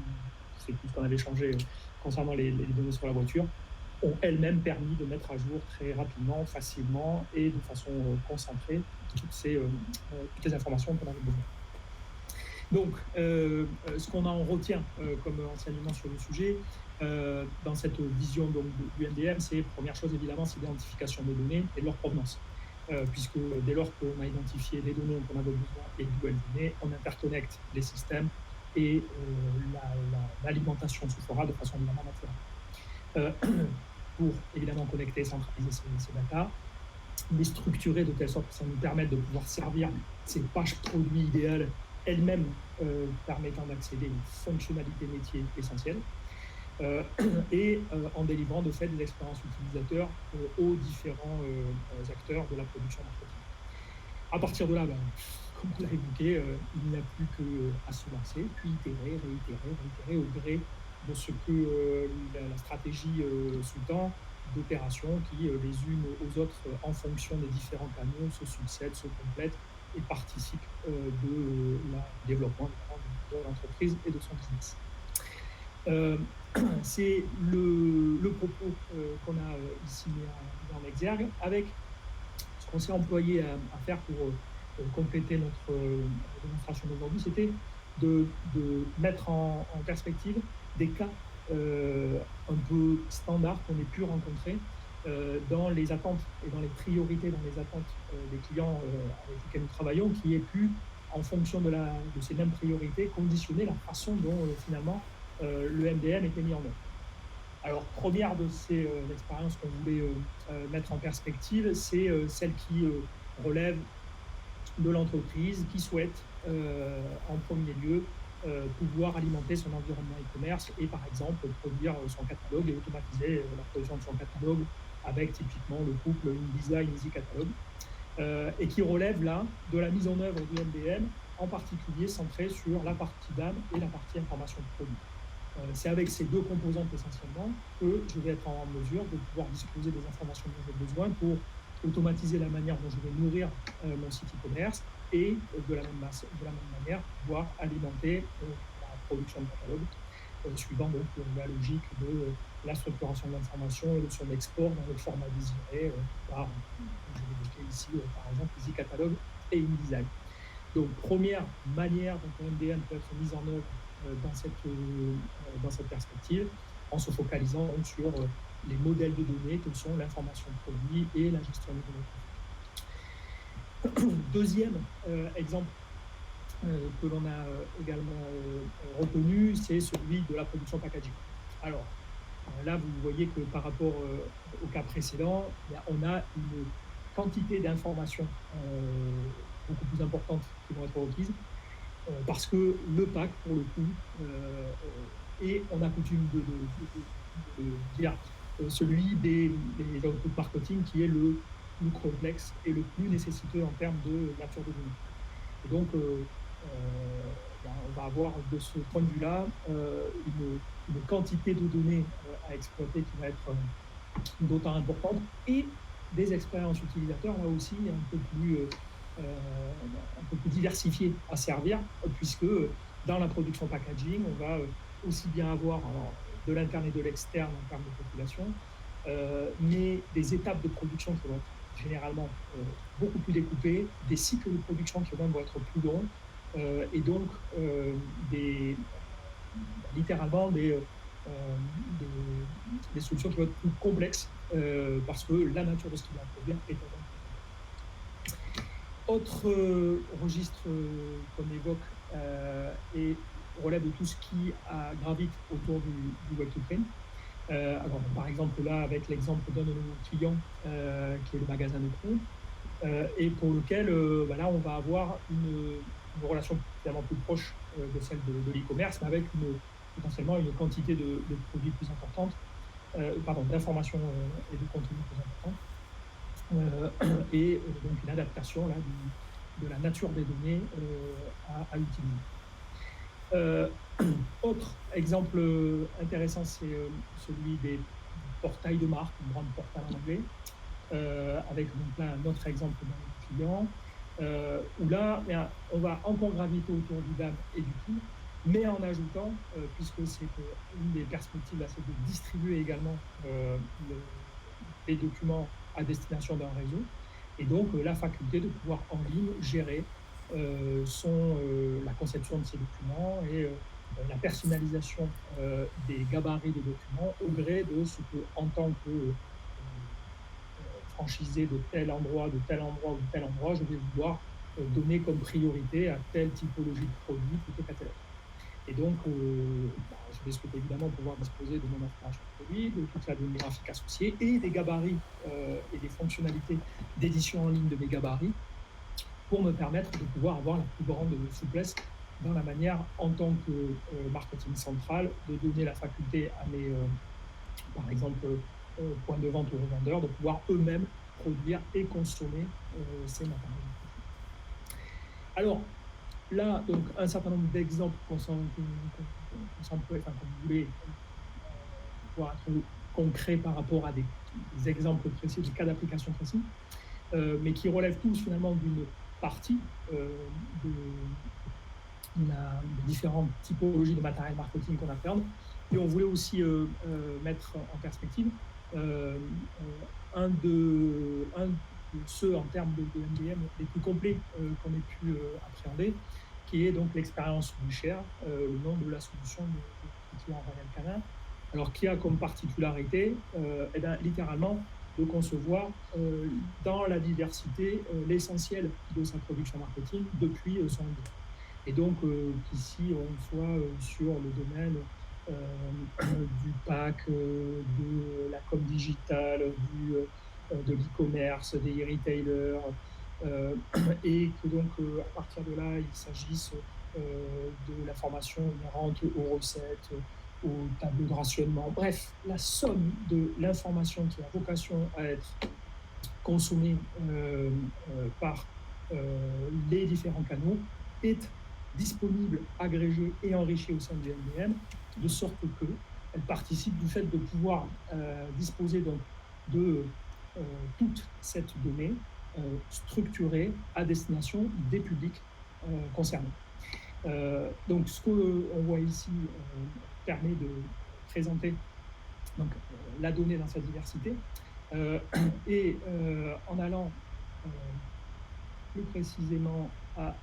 c'est tout ce qu'on avait changé concernant les données sur la voiture, ont elles-mêmes permis de mettre à jour très rapidement, facilement et de façon concentrée toutes les informations qu'on avait besoin. Donc, ce qu'on en retient comme enseignement sur le sujet, dans cette vision donc, du MDM, c'est, première chose évidemment, c'est l'identification des données et de leur provenance. Puisque dès lors qu'on a identifié les données dont on avait besoin et d'où elles venaient, on interconnecte les systèmes et l'alimentation se fera de façon évidemment naturelle. Pour évidemment connecter et centraliser ces datas, les structurer de telle sorte que ça nous permette de pouvoir servir ces pages produits idéales elles-mêmes permettant d'accéder aux fonctionnalités métiers essentielles et en délivrant de fait des expériences utilisateurs aux différents acteurs de la production marketing. À partir de là, comme on l'a évoqué, il n'y a plus qu'à se lancer, puis itérer, réitérer au gré de ce que la stratégie sous-tend d'opérations qui, les unes aux autres, en fonction des différents canaux, se succèdent, se complètent et participe du développement de l'entreprise et de son business. Euh, c'est le propos qu'on a ici mis en exergue avec ce qu'on s'est employé à faire pour compléter notre démonstration d'aujourd'hui, c'était de mettre en perspective des cas un peu standards qu'on ait pu rencontrer dans les attentes et dans les priorités, dans les attentes des clients avec lesquels nous travaillons, qui aient pu, en fonction de ces mêmes priorités, conditionner la façon dont finalement le MDM était mis en œuvre. Alors, première de ces expériences qu'on voulait mettre en perspective, c'est celle qui relève de l'entreprise qui souhaite, en premier lieu, pouvoir alimenter son environnement e-commerce et, par exemple, produire son catalogue et automatiser la production de son catalogue avec typiquement le couple InDesign Easy Catalogue, et qui relève là de la mise en œuvre du MDM, en particulier centré sur la partie DAM et la partie information de produit. C'est avec ces deux composantes essentiellement que je vais être en mesure de pouvoir disposer des informations dont j'ai besoin pour automatiser la manière dont je vais nourrir mon site e-commerce et de la même manière pouvoir alimenter la production de catalogue suivant donc la logique de la structuration de l'information et de son export dans le format désiré par, je l'ai évoqué ici, par exemple, Easy Catalogue et InDesign. Donc, première manière dont un MDM peut être mis en œuvre dans cette perspective, en se focalisant donc sur les modèles de données que sont l'information de produit et la gestion des données. Deuxième exemple que l'on a également retenu, c'est celui de la production packaging. Alors, là, vous voyez que par rapport au cas précédent, on a une quantité d'informations beaucoup plus importantes qui vont être requises, parce que le pack, pour le coup, et on a coutume de dire celui des outputs marketing qui est le plus complexe et le plus nécessiteux en termes de nature de données. Et donc, on va avoir de ce point de vue-là une quantité de données à exploiter qui va être d'autant importante et des expériences utilisateurs là aussi un peu plus diversifiées à servir, puisque dans la production packaging, on va aussi bien avoir de l'interne et de l'externe en termes de population, mais des étapes de production qui vont être généralement beaucoup plus découpées, des cycles de production qui vont être plus longs, et donc littéralement des solutions qui vont être plus complexes parce que la nature de ce qui va produire est énorme. Autre registre qu'on évoque et relève de tout ce qui gravite autour du Web2Print. Alors, par exemple, là, avec l'exemple d'un de nos clients qui est le magasin de Pro, et pour lequel là, on va avoir une relation finalement plus proche de celle de l'e-commerce, mais avec potentiellement une quantité de produits plus importante, d'informations et de contenus plus importants, et donc une adaptation là, de la nature des données à utiliser. Autre exemple intéressant, c'est celui des portails de marque, brand portal en anglais, avec donc là un autre exemple d'un client, où là, on va encore graviter autour du DAM et du tool, mais en ajoutant, puisque c'est une des perspectives, là, c'est de distribuer également les documents à destination d'un réseau, et donc la faculté de pouvoir en ligne gérer la conception de ces documents et la personnalisation des gabarits de documents au gré de ce que, en tant que franchisé de tel endroit, de tel endroit ou de tel endroit, je vais vouloir donner comme priorité à telle typologie de produit plutôt qu'à telle autre. Et donc, je vais souhaiter évidemment pouvoir disposer de mon information de produit, de toute la donnée graphique associée et des gabarits et des fonctionnalités d'édition en ligne de mes gabarits pour me permettre de pouvoir avoir la plus grande souplesse dans la manière, en tant que marketing central, de donner la faculté à mes, par exemple, points de vente ou revendeurs de pouvoir eux-mêmes produire et consommer ces matériaux. Alors, là, donc, un certain nombre d'exemples qu'on voulait pouvoir être concrets par rapport à des exemples précis, des cas d'application précis, mais qui relèvent tous finalement d'une partie de des différentes typologies de matériel marketing qu'on appréhende. Et on voulait aussi mettre en perspective un de ceux en termes de MDM les plus complets qu'on ait pu appréhender, qui est donc l'expérience WeShare, le nom de la solution de client Royal Canin. Alors, qui a comme particularité, littéralement, de concevoir dans la diversité l'essentiel de sa production marketing depuis son MDM. Et donc, ici, on soit sur le domaine du pack, de la com digitale, de l'e-commerce, des retailers, et que donc, à partir de là, il s'agisse de la formation inhérente aux recettes, aux tableaux de rationnement, bref, la somme de l'information qui a vocation à être consommée par les différents canaux est disponible, agrégée et enrichie au sein du MDM, de sorte qu'elle participe du fait de pouvoir disposer donc de toute cette donnée structurée à destination des publics concernés. Donc, ce qu'on voit ici permet de présenter donc, la donnée dans sa diversité et en allant plus précisément à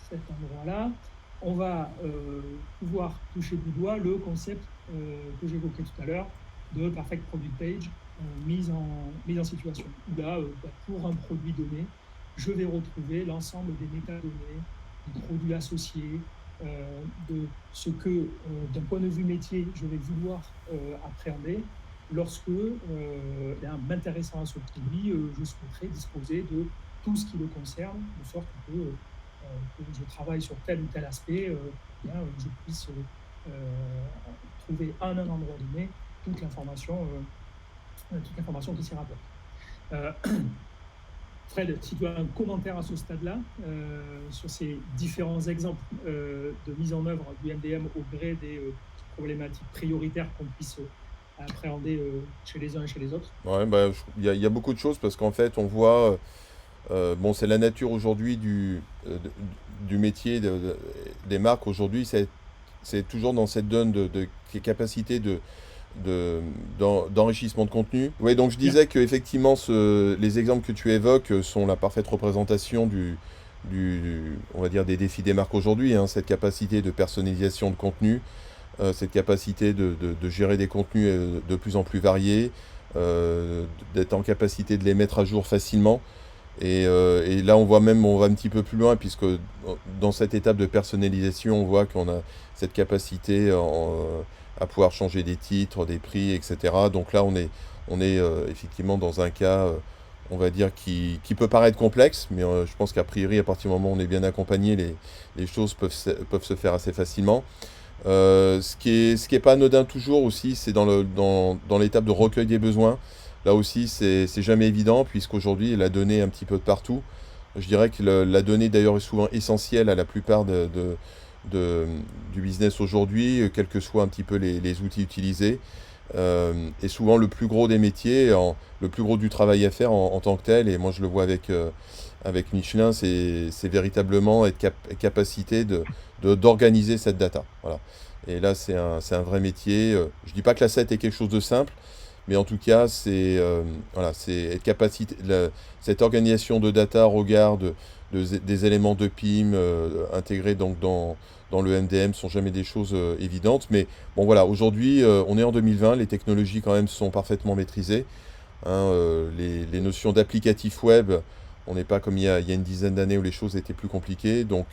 cet endroit-là, on va pouvoir toucher du doigt le concept que j'évoquais tout à l'heure de Perfect Product Page, mise en situation. Là, pour un produit donné, je vais retrouver l'ensemble des métadonnées, des produits associés, de ce que, d'un point de vue métier, je vais vouloir appréhender lorsque, m'intéressant à ce produit, je souhaiterais disposer de tout ce qui le concerne, de sorte que je travaille sur tel ou tel aspect, je puisse trouver à un endroit donné toute l'information qui s'y rapporte. Fred, si tu as un commentaire à ce stade-là sur ces différents exemples de mise en œuvre du MDM au gré des problématiques prioritaires qu'on puisse appréhender chez les uns et chez les autres. Ouais, bah, y a beaucoup de choses parce qu'en fait, on voit, bon, c'est la nature aujourd'hui du métier des marques aujourd'hui, c'est toujours dans cette donne de capacité d'enrichissement de contenu. Oui, donc je disais que effectivement, les exemples que tu évoques sont la parfaite représentation on va dire, des défis des marques aujourd'hui, hein, cette capacité de personnalisation de contenu, cette capacité de gérer des contenus de plus en plus variés, d'être en capacité de les mettre à jour facilement. Et là, on va un petit peu plus loin, puisque dans cette étape de personnalisation, on voit qu'on a cette capacité à pouvoir changer des titres, des prix, etc. Donc là, on est effectivement dans un cas, on va dire, qui peut paraître complexe, mais je pense qu'à priori, à partir du moment où on est bien accompagné, les choses peuvent se faire assez facilement. Ce qui est pas anodin toujours aussi, c'est dans l'étape de recueil des besoins. Là aussi, c'est jamais évident, puisqu'aujourd'hui, la donnée est un petit peu de partout. Je dirais que la donnée, d'ailleurs, est souvent essentielle à la plupart du business aujourd'hui, quels que soient un petit peu les outils utilisés. Et souvent, le plus gros des métiers, le plus gros du travail à faire en tant que tel, et moi je le vois avec Michelin, c'est véritablement être capacité d'organiser cette data. Voilà. Et là, c'est un vrai métier. Je dis pas que l'asset est quelque chose de simple, mais en tout cas, voilà, c'est être capacité, cette organisation de data au regard des éléments de PIM intégrés donc dans le MDM sont jamais des choses évidentes. Mais bon, voilà, aujourd'hui, on est en 2020, les technologies quand même sont parfaitement maîtrisées. Hein, les notions d'applicatif web, on n'est pas comme il y a une dizaine d'années où les choses étaient plus compliquées. Donc,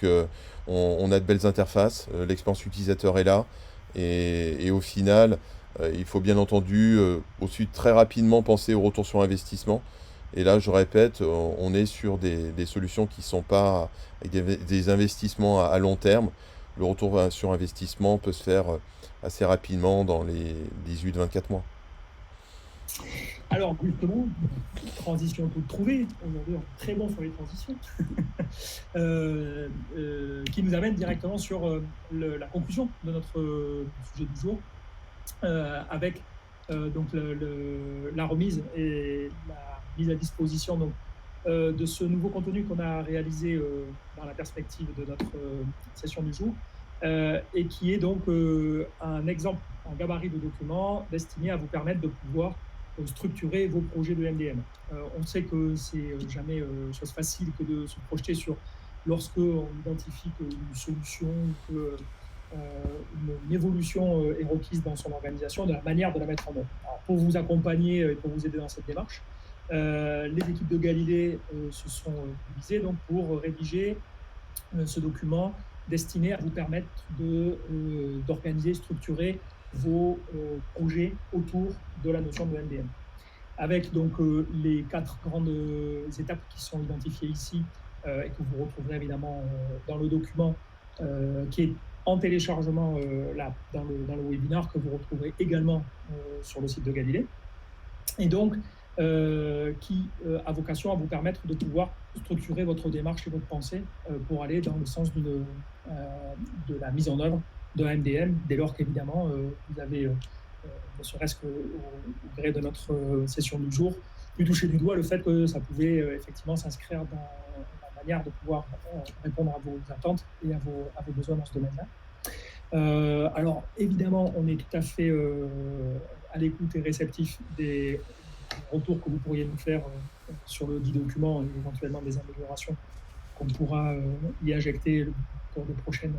on a de belles interfaces, l'expérience utilisateur est là. Et au final, il faut bien entendu aussi très rapidement penser au retour sur investissement. Et là, je répète, on est sur des solutions qui ne sont pas avec des investissements à long terme. Le retour sur investissement peut se faire assez rapidement dans les 18-24 mois. Alors, justement, transition toute trouvée. Aujourd'hui, on est très bon sur les transitions. Qui nous amène directement sur la conclusion de notre sujet du jour, avec donc la remise et la mise à disposition donc, de ce nouveau contenu qu'on a réalisé dans la perspective de notre session du jour, et qui est donc un exemple en gabarit de document destiné à vous permettre de pouvoir structurer vos projets de MDM. On sait que c'est jamais chose facile que de se projeter sur lorsque on identifie qu'une solution, une évolution est requise dans son organisation, de la manière de la mettre en œuvre. Alors, pour vous accompagner et pour vous aider dans cette démarche, les équipes de Galilée se sont divisées donc pour rédiger ce document destiné à vous permettre d'organiser, structurer vos projets autour de la notion de MDM. Avec donc les 4 grandes étapes qui sont identifiées ici et que vous retrouverez évidemment dans le document qui est en téléchargement là, dans le webinaire, que vous retrouverez également sur le site de Galilée. Et donc, qui a vocation à vous permettre de pouvoir structurer votre démarche et votre pensée pour aller dans le sens de la mise en œuvre d'un MDM, dès lors qu'évidemment, vous avez, ne serait-ce qu'au gré de notre session du jour, pu toucher du doigt le fait que ça pouvait effectivement s'inscrire dans la manière de pouvoir répondre à vos attentes et à vos besoins dans ce domaine-là. Alors, évidemment, on est tout à fait à l'écoute et réceptif des retours que vous pourriez nous faire sur le dit document et éventuellement des améliorations qu'on pourra y injecter pour de prochaines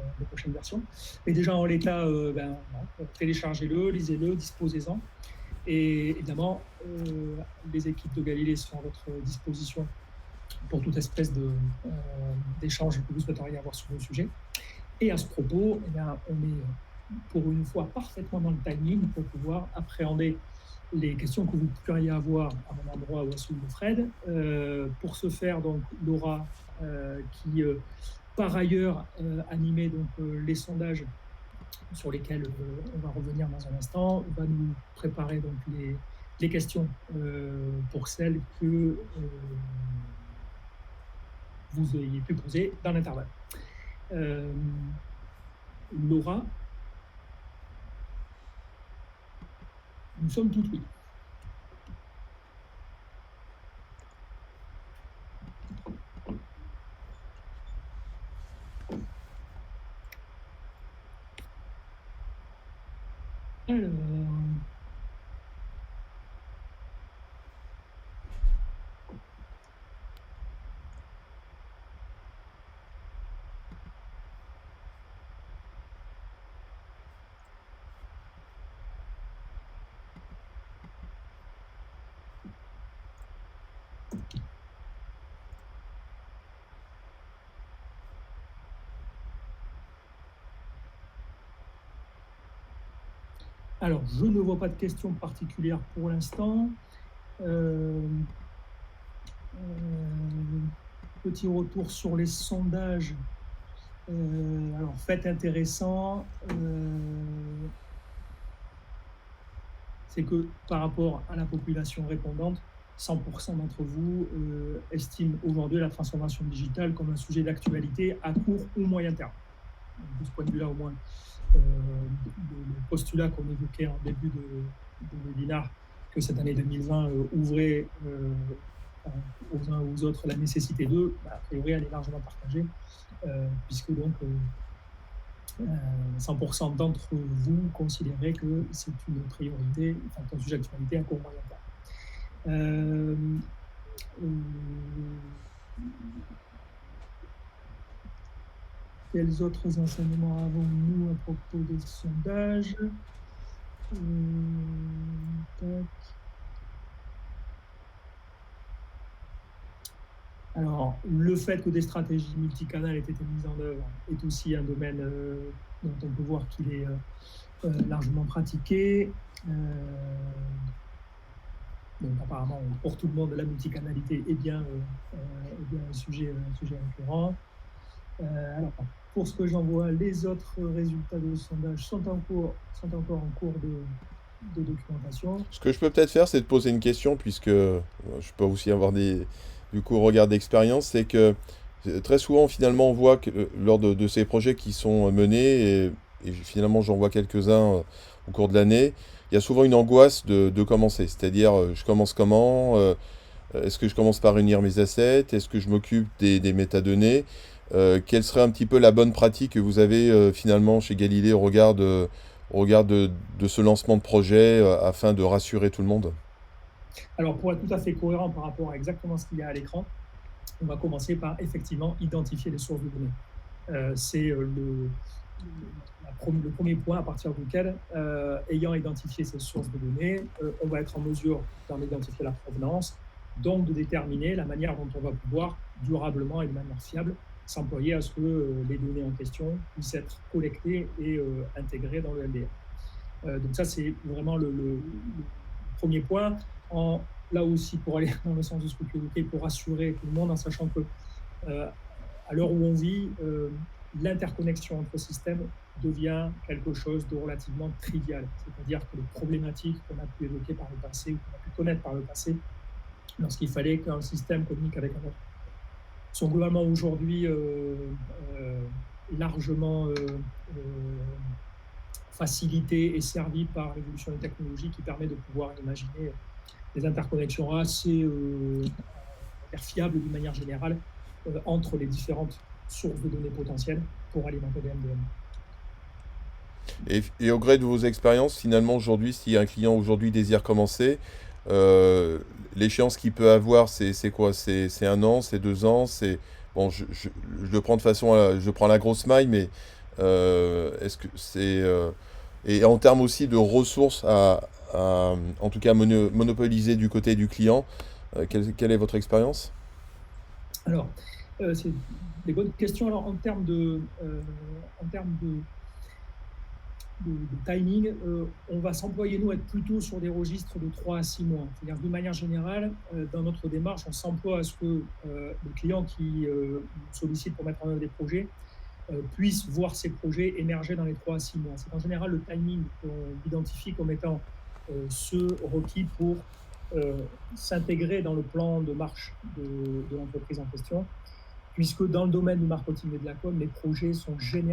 versions. Mais déjà, en l'état, téléchargez-le, lisez-le, disposez-en. Et évidemment, les équipes de Galilée sont à votre disposition pour toute espèce d'échange que vous souhaiteriez avoir sur le sujet. Et à ce propos, eh bien, on est pour une fois parfaitement dans le timing pour pouvoir appréhender les questions que vous pourriez avoir à mon endroit ou à celui de Fred. Pour ce faire, donc, Laura, qui par ailleurs animait donc, les sondages sur lesquels on va revenir dans un instant, va nous préparer donc, les questions pour celles que vous ayez pu poser dans l'intervalle. Laura, nous sommes tout oui. Alors... Alors, je ne vois pas de questions particulières pour l'instant. Petit retour sur les sondages. Alors, fait intéressant, c'est que par rapport à la population répondante, 100% d'entre vous estiment aujourd'hui la transformation digitale comme un sujet d'actualité à court ou moyen terme. Donc, de ce point de vue-là, au moins, le postulat qu'on évoquait en début de webinaire, que cette année 2020 ouvrait aux uns ou aux autres la nécessité d'eux, a priori, elle est largement partagée, puisque donc 100% d'entre vous considérez que c'est une priorité, enfin, un sujet d'actualité à court moyen terme. Quels autres enseignements avons-nous à propos des sondages? Alors, le fait que des stratégies multicanales aient été mises en œuvre est aussi un domaine dont on peut voir qu'il est largement pratiqué. Donc, apparemment, pour tout le monde, la multicanalité est bien un sujet récurrent. Alors, pour ce que j'en vois, les autres résultats de sondage sont encore en cours de documentation. Ce que je peux peut-être faire, c'est de poser une question, puisque je peux aussi avoir du coup, regard d'expérience, c'est que très souvent, finalement, on voit que lors de ces projets qui sont menés, et finalement, j'en vois quelques-uns au cours de l'année, il y a souvent une angoisse de commencer. C'est-à-dire, je commence comment Est-ce que je commence par réunir mes assets? Est-ce que je m'occupe des métadonnées? Quelle serait un petit peu la bonne pratique que vous avez finalement chez Galilée au regard de ce lancement de projet afin de rassurer tout le monde? Alors, pour être tout à fait cohérent par rapport à exactement ce qu'il y a à l'écran, on va commencer par effectivement identifier les sources de données. C'est le premier point à partir duquel, ayant identifié ces sources de données, on va être en mesure d'en identifier la provenance, donc de déterminer la manière dont on va pouvoir durablement et de manière fiable s'employer à ce que les données en question puissent être collectées et intégrées dans le LDM. Donc ça, c'est vraiment le premier point. Là aussi, pour aller dans le sens de ce que tu évoquais, pour rassurer tout le monde, en sachant que euh, à l'heure où on vit, l'interconnexion entre systèmes devient quelque chose de relativement trivial. C'est-à-dire que les problématiques qu'on a pu évoquer par le passé ou qu'on a pu connaître par le passé, lorsqu'il fallait qu'un système communique avec un autre, sont globalement aujourd'hui largement facilitées et servies par l'évolution des technologies qui permet de pouvoir imaginer des interconnexions assez fiables d'une manière générale entre les différentes sources de données potentielles pour alimenter les MDM. Et au gré de vos expériences, finalement, aujourd'hui, si un client aujourd'hui désire commencer, euh, l'échéance qu'il peut avoir, c'est quoi? C'est un an, c'est 2 ans, c'est... Bon, je le prends de façon... je prends la grosse maille, mais est-ce que c'est... et en termes aussi de ressources en tout cas, monopoliser du côté du client, quelle est votre expérience? Alors, c'est des bonnes questions. Alors, en termes de timing, on va s'employer, nous, être plutôt sur des registres de 3 à 6 mois. C'est-à-dire, d'une manière générale, dans notre démarche, on s'emploie à ce que les clients qui nous sollicitent pour mettre en œuvre des projets puissent voir ces projets émerger dans les 3 à 6 mois. C'est en général le timing qu'on identifie comme étant ceux requis pour s'intégrer dans le plan de marche de l'entreprise en question, puisque dans le domaine du marketing et de la com, les projets sont généralement